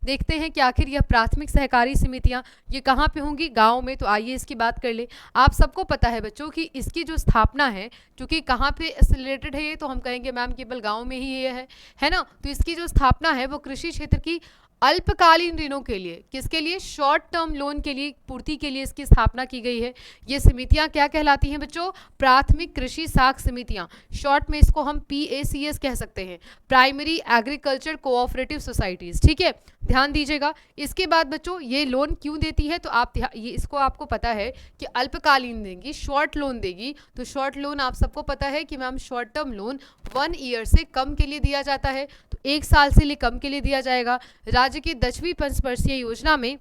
देखते हैं कि आखिर यह प्राथमिक सहकारी समितियां ये कहाँ पे होंगी, गांव में। तो आइए इसकी बात कर ले। आप सबको पता है बच्चों कि इसकी जो स्थापना है, क्योंकि कहाँ पे रिलेटेड है ये, तो हम कहेंगे मैम केवल गांव में ही ये है ना। तो इसकी जो स्थापना है वो कृषि क्षेत्र की अल्पकालीन ऋणों के लिए, किसके लिए, शॉर्ट टर्म लोन के लिए पूर्ति के लिए इसकी स्थापना की गई है। ये समितियां क्या कहलाती हैं बच्चों, प्राथमिक कृषि साख समितियां। शॉर्ट में इसको हम PACS कह सकते हैं, प्राइमरी एग्रीकल्चर कोऑपरेटिव सोसाइटीज। ठीक है, ध्यान दीजिएगा। इसके बाद बच्चों ये लोन क्यों देती है, तो आप ये इसको आपको पता है कि अल्पकालीन देगी, शॉर्ट लोन देगी। तो शॉर्ट लोन आप सबको पता है कि ma'am short term loan 1 year से कम के लिए दिया जाता है, तो 1 साल से लिए कम के लिए दिया जाएगा। राज्य की 10वीं पंचवर्षीय योजना में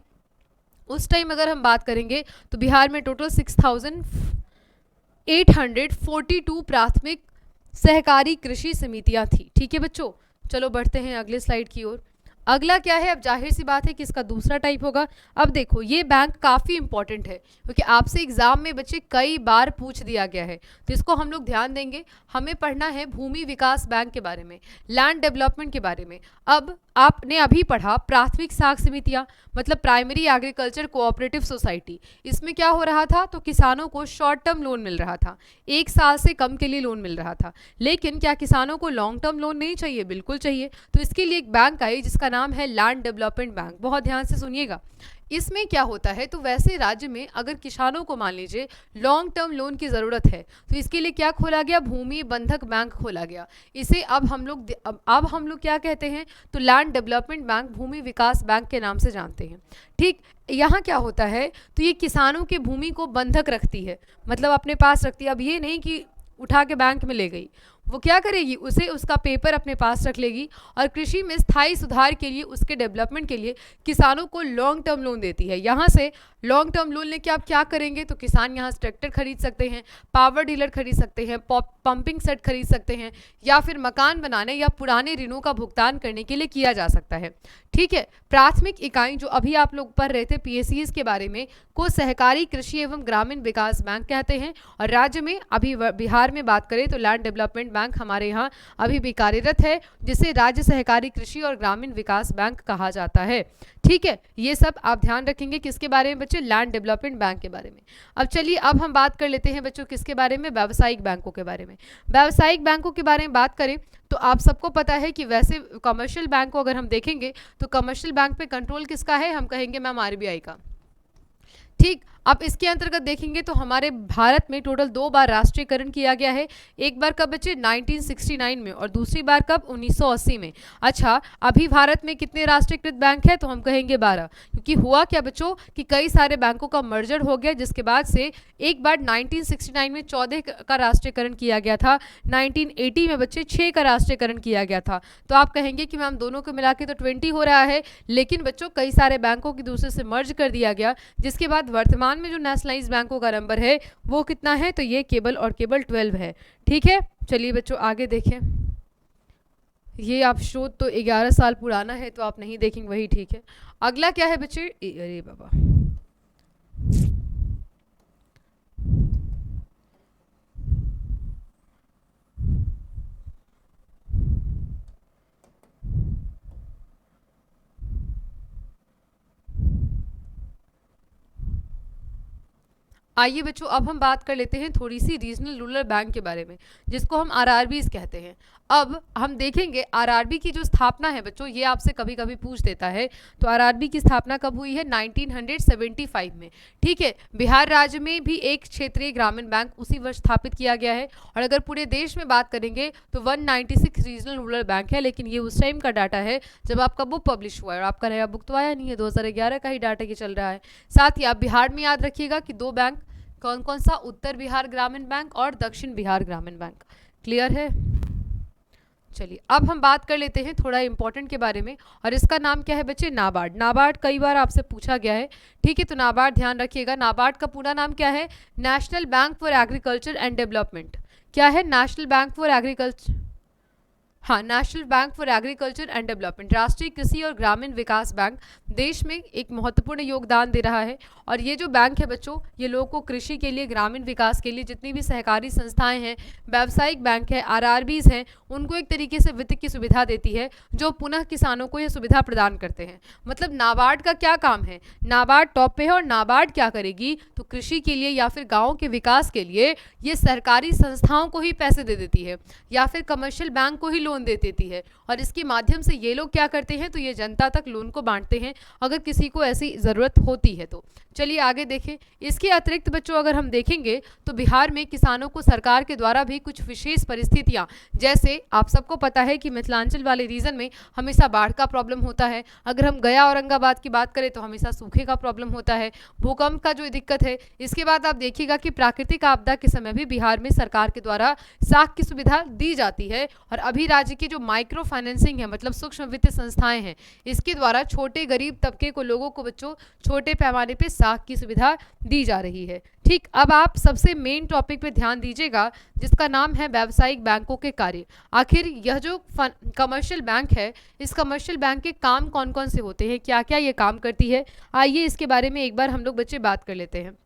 उस टाइम अगर हम बात करेंगे तो बिहार में टोटल 6,842 प्राथमिक सहकारी कृषि समितियां थी। ठीक है बच्चों, चलो बढ़ते हैं अगले स्लाइड की ओर। अगला क्या है, अब जाहिर सी बात है कि इसका दूसरा टाइप होगा। अब देखो ये बैंक काफ़ी इंपॉर्टेंट है क्योंकि आपसे एग्जाम में बच्चे कई बार पूछ दिया गया है, तो इसको हम लोग ध्यान देंगे। हमें पढ़ना है भूमि विकास बैंक के बारे में, लैंड डेवलपमेंट के बारे में। अब आपने अभी पढ़ा प्राथमिक साख समितियां, मतलब प्राइमरी एग्रीकल्चर कोऑपरेटिव सोसाइटी। इसमें क्या हो रहा था, तो किसानों को शॉर्ट टर्म लोन मिल रहा था, 1 साल से कम के लिए लोन मिल रहा था। लेकिन क्या किसानों को लॉन्ग टर्म लोन नहीं चाहिए, बिल्कुल चाहिए। तो इसके लिए एक बैंक आई जिसका नाम है लैंड डेवलपमेंट बैंक। बहुत ध्यान से सुनिएगा। इसमें क्या होता है, तो वैसे राज्य में अगर किसानों को मान लीजिए लॉन्ग टर्म लोन की ज़रूरत है तो इसके लिए क्या खोला गया, भूमि बंधक बैंक खोला गया। इसे अब हम लोग क्या कहते हैं, तो लैंड डेवलपमेंट बैंक, भूमि विकास बैंक के नाम से जानते हैं। ठीक, यहाँ क्या होता है, तो ये किसानों की भूमि को बंधक रखती है, मतलब अपने पास रखती है। अब ये नहीं कि उठा के बैंक में ले गई, वो क्या करेगी, उसे उसका पेपर अपने पास रख लेगी और कृषि में स्थायी सुधार के लिए, उसके डेवलपमेंट के लिए किसानों को लॉन्ग टर्म लोन देती है। यहाँ से लॉन्ग टर्म लोन लेके आप क्या करेंगे, तो किसान यहाँ से ट्रैक्टर खरीद सकते हैं, पावर डीलर खरीद सकते हैं, पंपिंग सेट खरीद सकते हैं, या फिर मकान बनाने या पुराने ऋणों का भुगतान करने के लिए किया जा सकता है। ठीक है, प्राथमिक इकाई जो अभी आप लोग पढ़ रहे थे पीएससीएस के बारे में, को सहकारी कृषि एवं ग्रामीण विकास बैंक कहते हैं। और राज्य में अभी बिहार में बात करें तो लैंड डेवलपमेंट बैंक हमारे यहाँ अभी भी कार्यरत है, जिसे राज्य सहकारी कृषि और ग्रामीण विकास बैंक कहा जाता है। ठीक है, ये सब आप ध्यान रखेंगे किसके बारे में बच्चे, लैंड डेवलपमेंट बैंक के बारे में। अब चलिए अब हम बात कर लेते हैं बच्चों किसके बारे में, व्यावसायिक बैंकों के बारे में। व्यावसायिक बैंकों के बारे में बात करें तो आप सबको पता है कि वैसे कमर्शियल बैंक को अगर हम देखेंगे तो कमर्शियल बैंक पे कंट्रोल किसका है, हम कहेंगे मैम आरबीआई का। ठीक, अब इसके अंतर्गत देखेंगे तो हमारे भारत में टोटल 2 बार राष्ट्रीयकरण किया गया है। एक बार कब बच्चे, 1969 में, और दूसरी बार कब, 1980 में। अच्छा, अभी भारत में कितने राष्ट्रीयकृत बैंक है, तो हम कहेंगे 12, क्योंकि हुआ क्या बच्चों कि कई सारे बैंकों का मर्जर हो गया, जिसके बाद से एक बार 1969 में 14 का राष्ट्रीयकरण किया गया था, 1980 में बच्चे 6 का राष्ट्रीयकरण किया गया था। तो आप कहेंगे कि मैम दोनों को मिला के तो 20 हो रहा है, लेकिन बच्चों कई सारे बैंकों की दूसरे से मर्ज कर दिया गया, जिसके बाद वर्तमान में जो नेशनलाइज बैंकों का नंबर है वो कितना है, तो ये केवल और केवल 12 है। ठीक है, चलिए बच्चों आगे देखें। ये आप शोध तो 11 साल पुराना है तो आप नहीं देखेंगे, वही ठीक है। अगला क्या है बच्चे, अरे बाबा, आइए बच्चों अब हम बात कर लेते हैं थोड़ी सी रीजनल रूरल बैंक के बारे में, जिसको हम आरआरबीज कहते हैं। अब हम देखेंगे आरआरबी की जो स्थापना है बच्चों, ये आपसे कभी कभी पूछ देता है, तो आरआरबी की स्थापना कब हुई है, 1975 में। ठीक है, बिहार राज्य में भी एक क्षेत्रीय ग्रामीण बैंक उसी वर्ष स्थापित किया गया है। और अगर पूरे देश में बात करेंगे तो 196 रीजनल रूरल बैंक है, लेकिन ये उस टाइम का डाटा है जब आपका बुक पब्लिश हुआ है, और आपका नया बुक तो आया नहीं है, 2011 का ही डाटा ये चल रहा है। साथ ही आप बिहार में याद रखिएगा कि 2 बैंक, कौन कौन सा, उत्तर बिहार ग्रामीण बैंक और दक्षिण बिहार ग्रामीण बैंक। क्लियर है, चलिए अब हम बात कर लेते हैं थोड़ा इंपॉर्टेंट के बारे में, और इसका नाम क्या है बच्चे, नाबार्ड। नाबार्ड कई बार आपसे पूछा गया है। ठीक है, तो नाबार्ड ध्यान रखिएगा, नाबार्ड का पूरा नाम क्या है, national bank for agriculture and development. क्या है, नेशनल बैंक फॉर एग्रीकल्चर, हाँ, national bank for agriculture and development, राष्ट्रीय कृषि और ग्रामीण विकास बैंक देश में एक महत्वपूर्ण योगदान दे रहा है। और ये जो बैंक है बच्चों, ये लोगों को कृषि के लिए, ग्रामीण विकास के लिए जितनी भी सहकारी संस्थाएं हैं, व्यावसायिक बैंक है, आरआरबीज हैं, उनको एक तरीके से वित्त की सुविधा देती है, जो पुनः किसानों को यह सुविधा प्रदान करते हैं। मतलब नाबार्ड का क्या काम है, नाबार्ड टॉप पे है, और नाबार्ड क्या करेगी, तो कृषि के लिए या फिर गाँव के विकास के लिए ये सरकारी संस्थाओं को ही पैसे दे देती है, या फिर कमर्शियल बैंक को ही लोन दे देती है, और इसके माध्यम से ये लोग क्या करते हैं, तो ये जनता तक लोन को बांटते हैं अगर किसी को ऐसी ज़रूरत होती है तो। चलिए आगे देखें। इसके अतिरिक्त बच्चों अगर हम देखेंगे तो बिहार में किसानों को सरकार के द्वारा भी कुछ विशेष परिस्थितियां, जैसे आप सबको पता है कि मिथिलांचल वाले रीजन में हमेशा बाढ़ का प्रॉब्लम होता है, अगर हम गया औरंगाबाद की बात करें तो हमेशा सूखे का प्रॉब्लम होता है, भूकंप का जो दिक्कत है। इसके बाद आप देखिएगा कि प्राकृतिक आपदा के समय भी बिहार में सरकार के द्वारा साख की सुविधा दी जाती है, और अभी राज्य की जो माइक्रो फाइनेंसिंग है, मतलब सूक्ष्म वित्त संस्थाएं हैं, इसके द्वारा छोटे गरीब तबके को, लोगों को बच्चों छोटे पैमाने पे साख की सुविधा दी जा रही है। ठीक, अब आप सबसे मेन टॉपिक पे ध्यान दीजिएगा, जिसका नाम है व्यावसायिक बैंकों के कार्य। आखिर यह जो कमर्शियल बैंक है, इस कमर्शियल बैंक के काम कौन कौन से होते हैं, क्या क्या ये काम करती है, आइए इसके बारे में एक बार हम लोग बच्चे बात कर लेते हैं।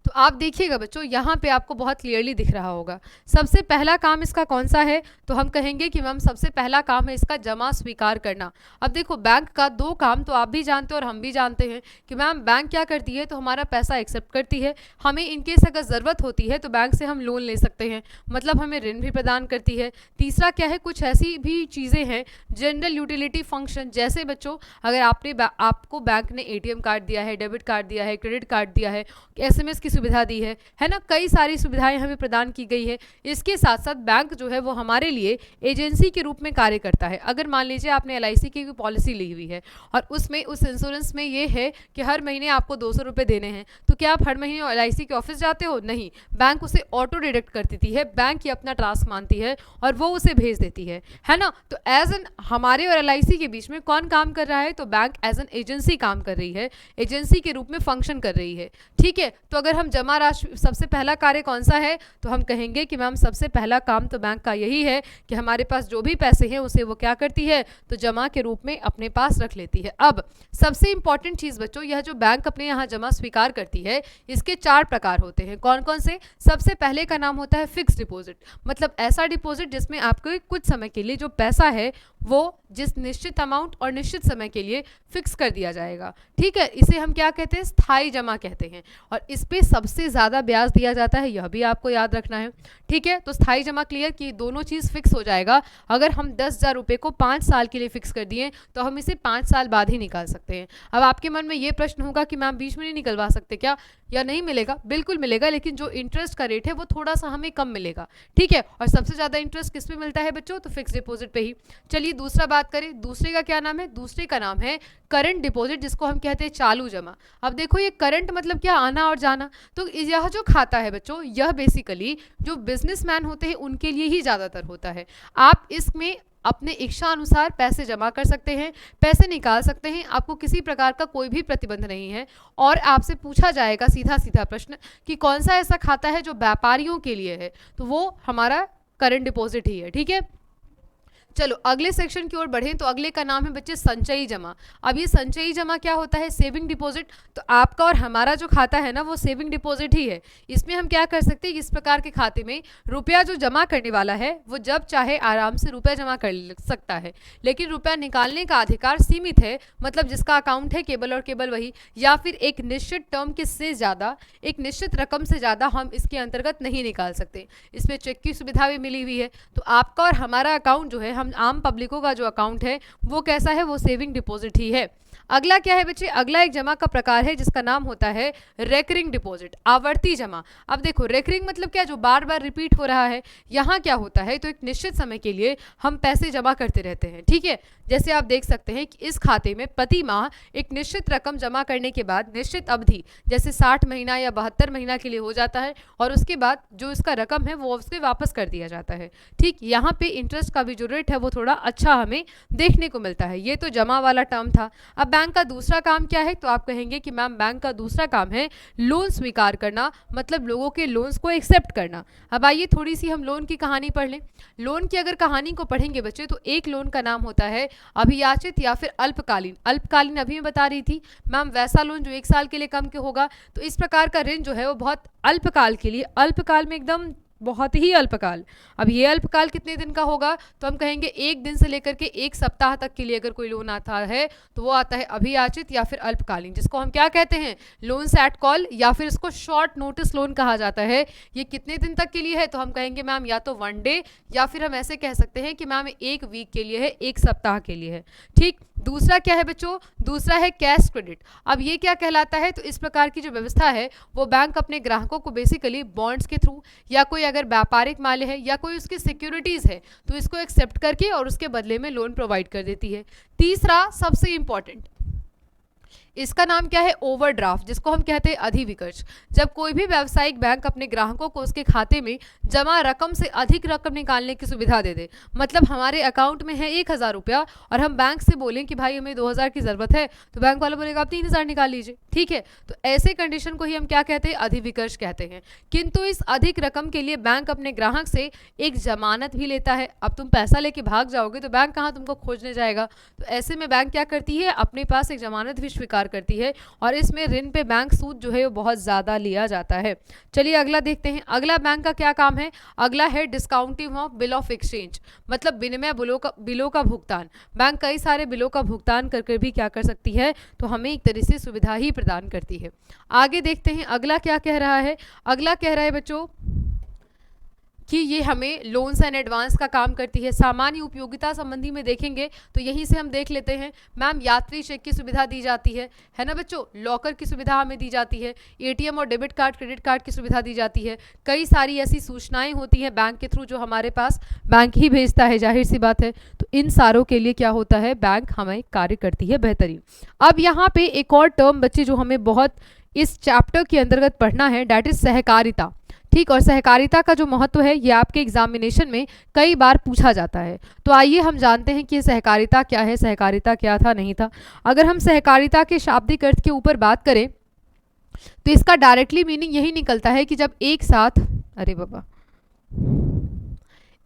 तो आप देखिएगा बच्चों, यहाँ पे आपको बहुत क्लियरली दिख रहा होगा सबसे पहला काम इसका कौन सा है, तो हम कहेंगे कि मैम सबसे पहला काम है इसका जमा स्वीकार करना। अब देखो, बैंक का 2 काम तो आप भी जानते हो और हम भी जानते हैं कि मैम बैंक क्या करती है, तो हमारा पैसा एक्सेप्ट करती है, हमें इनकेस अगर ज़रूरत होती है तो बैंक से हम लोन ले सकते हैं, मतलब हमें ऋण भी प्रदान करती है। तीसरा क्या है, कुछ ऐसी भी चीज़ें हैं जनरल यूटिलिटी फंक्शन, जैसे बच्चों अगर आपको बैंक ने ATM कार्ड दिया है, डेबिट कार्ड दिया है, क्रेडिट कार्ड दिया है, SMS इंटरेस्ट की सुविधा दी है ना, कई सारी सुविधाएं हमें प्रदान की गई है। इसके साथ साथ बैंक जो है वो हमारे लिए एजेंसी के रूप में कार्य करता है। अगर मान लीजिए आपने LIC की कोई पॉलिसी ली हुई है और उसमें उस इंश्योरेंस में ये है कि हर महीने आपको 200 रुपये देने हैं, तो क्या आप हर महीने LIC के ऑफिस जाते हो? नहीं, बैंक उसे ऑटो डिडक्ट कर देती है, बैंक ही अपना टास्क मानती है और वो उसे भेज देती है ना। तो एज एन हमारे और LIC के बीच में कौन काम कर रहा है? तो बैंक एज एन एजेंसी काम कर रही है, एजेंसी के रूप में फंक्शन कर रही है। ठीक है, तो अगर हम जमा राशि, सबसे पहला कार्य कौन सा है? तो हम कहेंगे कि मैम सबसे पहला काम तो बैंक का यही है कि हमारे पास जो भी पैसे हैं उसे वो क्या करती है? तो जमा के रूप में अपने पास रख लेती है। अब सबसे इंपॉर्टेंट चीज़ बच्चों, यह जो बैंक अपने यहाँ जमा स्वीकार करती है, इसके 4 प्रकार होते हैं। कौन कौन से? सबसे पहले का नाम होता है फिक्स डिपॉजिट, मतलब ऐसा डिपॉजिट जिसमें आपको कुछ समय के लिए जो पैसा है वो जिस निश्चित अमाउंट और निश्चित समय के लिए फिक्स कर दिया जाएगा। ठीक है, इसे हम क्या कहते हैं? स्थायी जमा कहते हैं। और इस पे सबसे ज़्यादा ब्याज दिया जाता है, यह भी आपको याद रखना है। ठीक है, तो स्थायी जमा क्लियर कि दोनों चीज़ फिक्स हो जाएगा। अगर हम 10,000 रुपये को 5 साल के लिए फिक्स कर दिए तो हम इसे 5 साल बाद ही निकाल सकते हैं। अब आपके मन में ये प्रश्न होगा कि मैम बीच में नहीं निकलवा सकते क्या, या नहीं मिलेगा? बिल्कुल मिलेगा, लेकिन जो इंटरेस्ट का रेट है वो थोड़ा सा हमें कम मिलेगा। ठीक है, और सबसे ज़्यादा इंटरेस्ट किस पे मिलता है बच्चों? तो फिक्स डिपॉजिट पे ही। चलिए दूसरा बात करें, दूसरे का क्या नाम है? दूसरे का नाम है करंट डिपॉजिट, जिसको हम कहते हैं चालू जमा। अब देखो ये करंट मतलब क्या? आना और जाना। तो यह जो खाता है बच्चों, यह बेसिकली जो बिजनेसमैन होते हैं उनके लिए ही ज़्यादातर होता है। आप इसमें अपने इच्छा अनुसार पैसे जमा कर सकते हैं, पैसे निकाल सकते हैं, आपको किसी प्रकार का कोई भी प्रतिबंध नहीं है। और आपसे पूछा जाएगा सीधा सीधा प्रश्न कि कौन सा ऐसा खाता है जो व्यापारियों के लिए है, तो वो हमारा करंट डिपॉजिट ही है। ठीक है, चलो अगले सेक्शन की ओर बढ़ें तो अगले का नाम है बच्चे संचयी जमा। अब ये संचयी जमा क्या होता है? Saving deposit. तो आपका और हमारा जो खाता है ना वो सेविंग डिपॉजिट ही है। इसमें हम क्या कर सकते हैं? इस प्रकार के खाते में रुपया जो जमा करने वाला है वो जब चाहे आराम से रुपया जमा कर सकता है, लेकिन रुपया निकालने का अधिकार सीमित है, मतलब जिसका अकाउंट है केवल और केवल वही, या फिर एक निश्चित टर्म के से ज़्यादा, एक निश्चित रकम से ज़्यादा हम इसके अंतर्गत नहीं निकाल सकते। इसमें चेक की सुविधा भी मिली हुई है। तो आपका और हमारा अकाउंट जो है, हम आम पब्लिकों का जो अकाउंट है वो कैसा है? वो सेविंग डिपॉजिट ही है। अगला क्या है बच्चे? अगला एक जमा का प्रकार है जिसका नाम होता है रेकरिंग डिपॉजिट, आवर्ती जमा। अब देखो रेकरिंग मतलब क्या? जो बार बार रिपीट हो रहा है। यहाँ क्या होता है? तो एक निश्चित समय के लिए हम पैसे जमा करते रहते हैं। ठीक है, जैसे आप देख सकते हैं कि इस खाते में प्रति माह एक निश्चित रकम जमा करने के बाद निश्चित अवधि, जैसे 60 महीना या 72 महीना के लिए हो जाता है, और उसके बाद जो इसका रकम है वो उसके वापस कर दिया जाता है। ठीक, यहाँ पे इंटरेस्ट का भी जो रेट है वो थोड़ा अच्छा हमें देखने को मिलता है। ये तो जमा वाला टर्म था। अब बैंक का दूसरा काम क्या है? तो आप कहेंगे कि मैम बैंक का दूसरा काम है लोन स्वीकार करना, मतलब लोगों के लोन्स को एक्सेप्ट करना। अब आइए थोड़ी सी हम लोन की कहानी पढ़ लें। लोन की अगर कहानी को पढ़ेंगे बच्चे तो एक लोन का नाम होता है अभियाचित या फिर अल्पकालीन। अल्पकालीन अभी मैं बता रही थी मैम, वैसा लोन जो 1 साल के लिए कम के होगा। तो इस प्रकार का ऋण जो है वो बहुत अल्पकाल के लिए, अल्पकाल में एकदम बहुत ही अल्पकाल। अब ये अल्पकाल कितने दिन का होगा? तो हम कहेंगे 1 दिन से लेकर के 1 सप्ताह तक के लिए अगर कोई लोन आता है तो वो आता है अभियाचित या फिर अल्पकालीन, जिसको हम क्या कहते हैं? लोन्स एट कॉल, या फिर इसको शॉर्ट नोटिस लोन कहा जाता है। ये कितने दिन तक के लिए है? तो हम कहेंगे मैम या तो 1 डे, या फिर हम ऐसे कह सकते हैं कि मैम 1 वीक के लिए है, 1 सप्ताह के लिए है। ठीक, दूसरा क्या है बच्चों? दूसरा है कैश क्रेडिट। अब ये क्या कहलाता है? तो इस प्रकार की जो व्यवस्था है वो बैंक अपने ग्राहकों को बेसिकली बॉन्ड्स के थ्रू, या कोई अगर व्यापारिक माल्य है या कोई उसकी सिक्योरिटीज़ है तो इसको एक्सेप्ट करके और उसके बदले में लोन प्रोवाइड कर देती है। तीसरा सबसे इंपॉर्टेंट, इसका नाम क्या है? ओवरड्राफ्ट, जिसको हम कहते हैं अधिविकर्ष। जब कोई भी व्यावसायिक बैंक अपने ग्राहकों को उसके खाते में जमा रकम से अधिक रकम निकालने की सुविधा दे दे, मतलब हमारे अकाउंट में है 1,000 रुपया और हम बैंक से बोलें कि भाई हमें 2,000 की ज़रूरत है, तो बैंक वाला बोलेगा आप 3,000 निकाल लीजिए। ठीक है, तो ऐसे कंडीशन को ही हम क्या कहते हैं? अधिविकर्ष कहते हैं। किंतु इस अधिक रकम के लिए बैंक अपने ग्राहक से एक जमानत भी लेता है। अब तुम पैसा लेके भाग जाओगे तो बैंक कहाँ तुमको खोजने जाएगा? तो ऐसे में बैंक क्या करती है? अपने पास एक जमानत भी स्वीकार करती है, और इसमें ऋण पे बैंक सूद जो है वो बहुत ज़्यादा लिया जाता है। चलिए अगला देखते हैं। अगला बैंक का क्या काम है? अगला है discounting of bill of exchange, मतलब विनिमय बिलों का भुगतान। बैंक कई सारे बिलों का भुगतान करके भी क्या कर सकती है? तो हमें एक तरह से सुविधा ही प्रदान करती है। आगे देखते हैं अगला क्या कह रहा है। अगला कह रहा है बच्चों कि ये हमें लोन्स एंड एडवांस का काम करती है। सामान्य उपयोगिता संबंधी में देखेंगे तो यहीं से हम देख लेते हैं। मैम यात्री चेक की सुविधा दी जाती है ना बच्चों, लॉकर की सुविधा हमें दी जाती है, एटीएम और डेबिट कार्ड क्रेडिट कार्ड की सुविधा दी जाती है। कई सारी ऐसी सूचनाएं होती हैं बैंक के थ्रू जो हमारे पास बैंक ही भेजता है, जाहिर सी बात है। तो इन सारों के लिए क्या होता है, बैंक हमें कार्य करती है बेहतरीन। अब यहाँ पे एक और टर्म बच्चे जो हमें बहुत इस चैप्टर के अंतर्गत पढ़ना है, डैट इज सहकारिता। ठीक, और सहकारिता का जो महत्व है ये आपके एग्जामिनेशन में कई बार पूछा जाता है। तो आइए हम जानते हैं कि ये सहकारिता क्या है, सहकारिता क्या था नहीं था। अगर हम सहकारिता के शाब्दिक अर्थ के ऊपर बात करें तो इसका डायरेक्टली मीनिंग यही निकलता है कि जब एक साथ, अरे बाबा,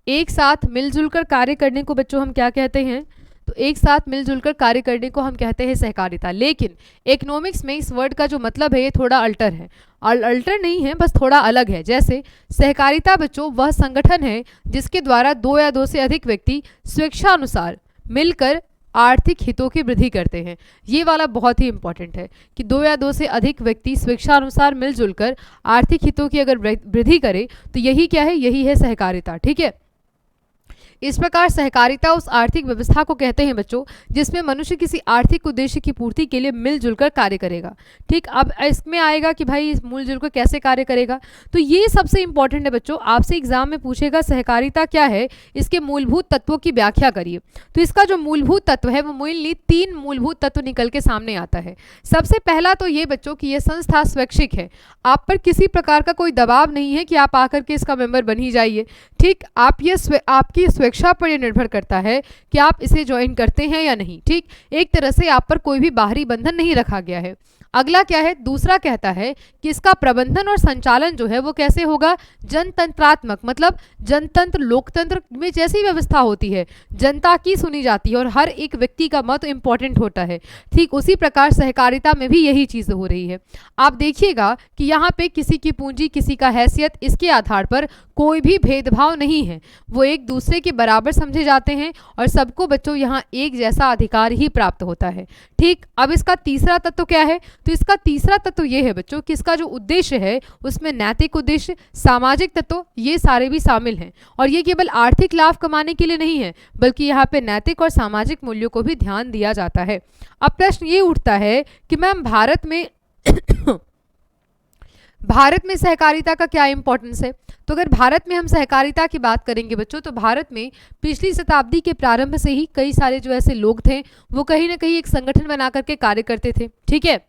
एक साथ मिलजुल कर कार्य करने को बच्चों हम क्या कहते हैं, तो एक साथ मिलजुल कर कार्य करने को हम कहते हैं सहकारिता। लेकिन इकोनॉमिक्स में इस वर्ड का जो मतलब है ये थोड़ा अल्टर है, अल्टर नहीं है, बस थोड़ा अलग है। जैसे सहकारिता बच्चों वह संगठन है जिसके द्वारा दो या दो से अधिक व्यक्ति स्वेच्छानुसार मिलकर आर्थिक हितों की वृद्धि करते हैं। ये वाला बहुत ही इंपॉर्टेंट है कि दो या दो से अधिक व्यक्ति स्वेच्छानुसार मिलजुल कर आर्थिक हितों की अगर वृद्धि करे तो यही क्या है, यही है सहकारिता। ठीक है, इस प्रकार सहकारिता उस आर्थिक व्यवस्था को कहते हैं बच्चों जिसमें मनुष्य किसी आर्थिक उद्देश्य की पूर्ति के लिए मिलजुल कर कार्य करेगा। ठीक, अब इसमें आएगा कि भाई मिलजुल कर कैसे कार्य करेगा, तो ये सबसे इंपॉर्टेंट है बच्चों। आपसे एग्जाम में पूछेगा सहकारिता क्या है, इसके मूलभूत तत्वों की व्याख्या करिए। तो इसका जो मूलभूत तत्व है वो मेनली 3 मूलभूत तत्व निकल के सामने आता है। सबसे पहला तो ये बच्चों कि यह संस्था स्वैच्छिक है, आप पर किसी प्रकार का कोई दबाव नहीं है कि आप आकर के इसका मेंबर बन ही जाइए। ठीक, आपकी स्वेच्छा पर यह निर्भर करता है कि आप इसे ज्वाइन करते हैं या नहीं। ठीक, एक तरह से आप पर कोई भी बाहरी बंधन नहीं रखा गया है। अगला क्या है, दूसरा कहता है कि इसका प्रबंधन और संचालन जो है वो कैसे होगा, जनतंत्रात्मक, मतलब जनतंत्र लोकतंत्र में जैसी व्यवस्था होती है, जनता की सुनी जाती है और हर एक व्यक्ति का मत इंपॉर्टेंट होता है। ठीक उसी प्रकार सहकारिता में भी यही चीज़ हो रही है। आप देखिएगा कि यहाँ पे किसी की पूंजी, किसी का हैसियत, इसके आधार पर कोई भी भेदभाव नहीं है, वो एक दूसरे के बराबर समझे जाते हैं और सबको बच्चों यहाँ एक जैसा अधिकार ही प्राप्त होता है। ठीक, अब इसका तीसरा तत्व क्या है, तो इसका तीसरा तत्व ये है बच्चों कि इसका जो उद्देश्य है उसमें नैतिक उद्देश्य, सामाजिक तत्व, ये सारे भी शामिल हैं। और ये केवल आर्थिक लाभ कमाने के लिए नहीं है बल्कि यहाँ पे नैतिक और सामाजिक मूल्यों को भी ध्यान दिया जाता है। अब प्रश्न ये उठता है कि मैम भारत में सहकारिता का क्या इंपॉर्टेंस है। तो अगर भारत में हम सहकारिता की बात करेंगे बच्चों तो भारत में पिछली शताब्दी के प्रारंभ से ही कई सारे जो ऐसे लोग थे वो कहीं ना कहीं एक संगठन बना करके कार्य करते थे। ठीक है,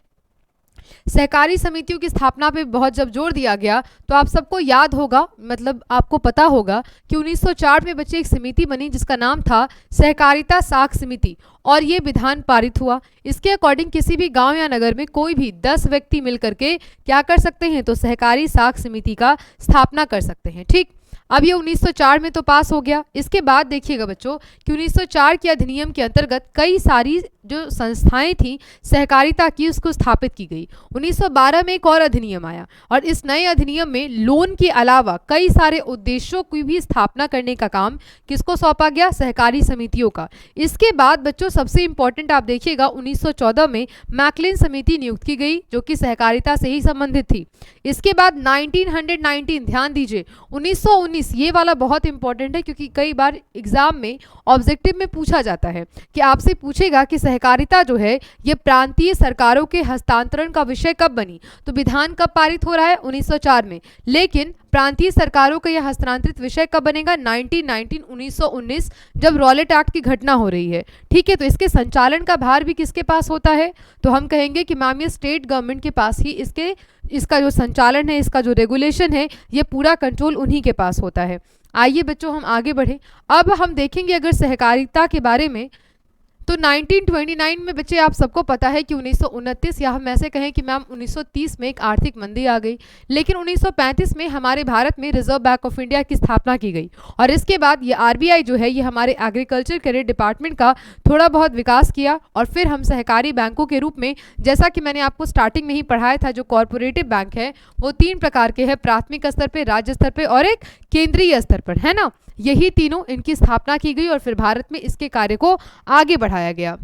सहकारी समितियों की स्थापना पे बहुत जब जोर दिया गया तो आप सबको याद होगा, मतलब आपको पता होगा कि 1904 में बच्चे एक समिति बनी जिसका नाम था सहकारिता साख समिति और ये विधान पारित हुआ। इसके अकॉर्डिंग किसी भी गांव या नगर में कोई भी 10 व्यक्ति मिलकर के क्या कर सकते हैं, तो सहकारी साख समिति का स्थापना कर सकते हैं। ठीक, अब ये 1904 में तो पास हो गया। इसके बाद देखिएगा बच्चों कि 1904 के अधिनियम के अंतर्गत कई सारी जो संस्थाएं थी सहकारिता की उसको स्थापित की गई। 1912 में एक और अधिनियम आया और इस नए अधिनियम में लोन के अलावा कई सारे उद्देश्यों की भी स्थापना करने का काम किसको सौंपा गया, सहकारी समितियों का। इसके बाद बच्चों सबसे इंपॉर्टेंट आप देखिएगा 1914 में मैकलिन समिति नियुक्त की गई जो कि सहकारिता से ही संबंधित थी। इसके बाद 1919, ध्यान दीजिए 1919, ये वाला बहुत इंपॉर्टेंट है क्योंकि कई बार एग्जाम में ऑब्जेक्टिव में पूछा जाता है कि आपसे पूछेगा कि सहकारिता जो है ये प्रांतीय सरकारों के हस्तांतरण का विषय कब बनी, तो विधान कब पारित हो रहा है 1904 में, लेकिन प्रांतीय सरकारों का यह हस्तांतरित विषय कब बनेगा 1919 जब रॉलेट एक्ट की घटना हो रही है। ठीक है, तो इसके संचालन का भार भी किसके पास होता है, तो हम कहेंगे कि मैम ये स्टेट गवर्नमेंट के पास ही इसका जो संचालन है, इसका जो रेगुलेशन है, ये पूरा कंट्रोल उन्हीं के पास होता है। आइए बच्चों हम आगे बढ़ें। अब हम देखेंगे अगर सहकारिता के बारे में तो 1929 में बच्चे आप सबको पता है कि 1929 या हम ऐसे कहें कि मैम 1930 में एक आर्थिक मंदी आ गई, लेकिन 1935 में हमारे भारत में रिजर्व बैंक ऑफ इंडिया की स्थापना की गई और इसके बाद ये आरबीआई जो है ये हमारे एग्रीकल्चर क्रेडिट डिपार्टमेंट का थोड़ा बहुत विकास किया और फिर हम सहकारी बैंकों के रूप में, जैसा कि मैंने आपको स्टार्टिंग में ही पढ़ाया था, जो कॉरपोरेटिव बैंक है वो 3 प्रकार के हैं, प्राथमिक स्तर पर, राज्य स्तर पर और एक केंद्रीय स्तर पर, है ना। यही तीनों इनकी स्थापना की गई और फिर भारत में इसके कार्य को आगे बढ़ाया गया।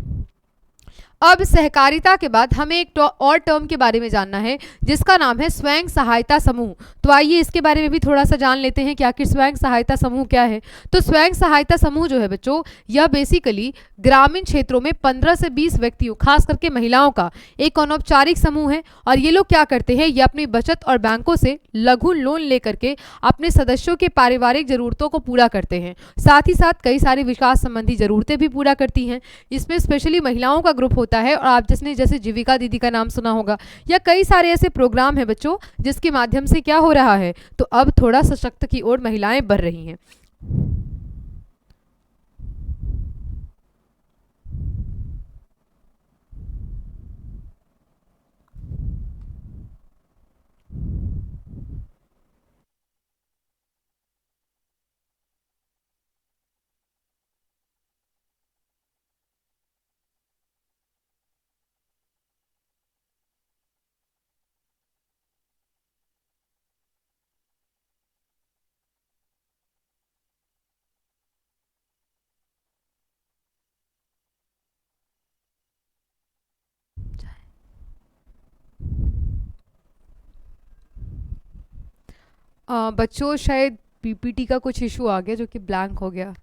अब सहकारिता के बाद हमें एक और टर्म के बारे में जानना है जिसका नाम है स्वयं सहायता समूह। तो आइए इसके बारे में भी थोड़ा सा जान लेते हैं कि आखिर स्वयं सहायता समूह क्या है। तो स्वयं सहायता समूह जो है बच्चों, यह बेसिकली ग्रामीण क्षेत्रों में 15 से 20 व्यक्तियों, खास करके महिलाओं का एक अनौपचारिक समूह है। और ये लोग क्या करते हैं, ये अपनी बचत और बैंकों से लघु लोन लेकर के अपने सदस्यों के पारिवारिक जरूरतों को पूरा करते हैं। साथ ही साथ कई सारी विकास संबंधी जरूरतें भी पूरा करती हैं। इसमें स्पेशली महिलाओं का ग्रुप होता है, और आप जिसने जैसे जीविका दीदी का नाम सुना होगा, या कई सारे ऐसे प्रोग्राम हैं बच्चों जिसके माध्यम से क्या हो रहा है, तो अब थोड़ा सशक्त की ओर महिलाएं बढ़ रही हैं। बच्चों शायद पीपीटी का कुछ इशू आ गया जो कि ब्लैंक हो गया।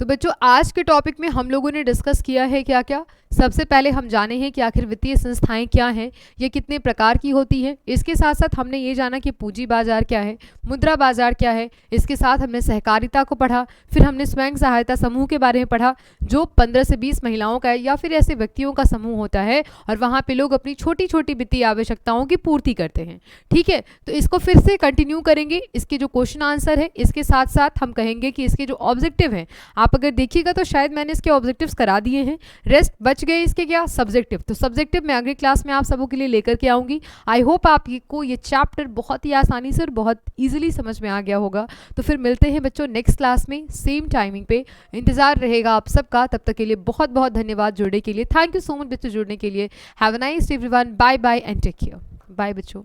तो बच्चों आज के टॉपिक में हम लोगों ने डिस्कस किया है क्या क्या। सबसे पहले हम जाने हैं कि आखिर वित्तीय संस्थाएं क्या हैं, ये कितने प्रकार की होती हैं। इसके साथ साथ हमने ये जाना कि पूंजी बाजार क्या है, मुद्रा बाजार क्या है। इसके साथ हमने सहकारिता को पढ़ा, फिर हमने स्वयं सहायता समूह के बारे में पढ़ा जो 15 से 20 महिलाओं का है या फिर ऐसे व्यक्तियों का समूह होता है और वहाँ पे लोग अपनी छोटी छोटी वित्तीय आवश्यकताओं की पूर्ति करते हैं। ठीक है, तो इसको फिर से कंटिन्यू करेंगे। इसके जो क्वेश्चन आंसर है इसके साथ साथ हम कहेंगे कि इसके जो ऑब्जेक्टिव हैं, आप अगर देखिएगा तो शायद मैंने इसके ऑब्जेक्टिव्स करा दिए हैं, रेस्ट बच गए इसके क्या सब्जेक्टिव। तो सब्जेक्टिव मैं अगली क्लास में आप सबों के लिए लेकर के आऊँगी। आई होप आपको ये चैप्टर बहुत ही आसानी से और बहुत ईजिली समझ में आ गया होगा। तो फिर मिलते हैं बच्चों नेक्स्ट क्लास में सेम टाइमिंग पे। इंतजार रहेगा आप सबका, तब तक के लिए बहुत बहुत धन्यवाद जुड़ने के लिए। थैंक यू सो मच बच्चों जुड़ने के लिए। Have a nice everyone, bye bye and take care. Bye बच्चों।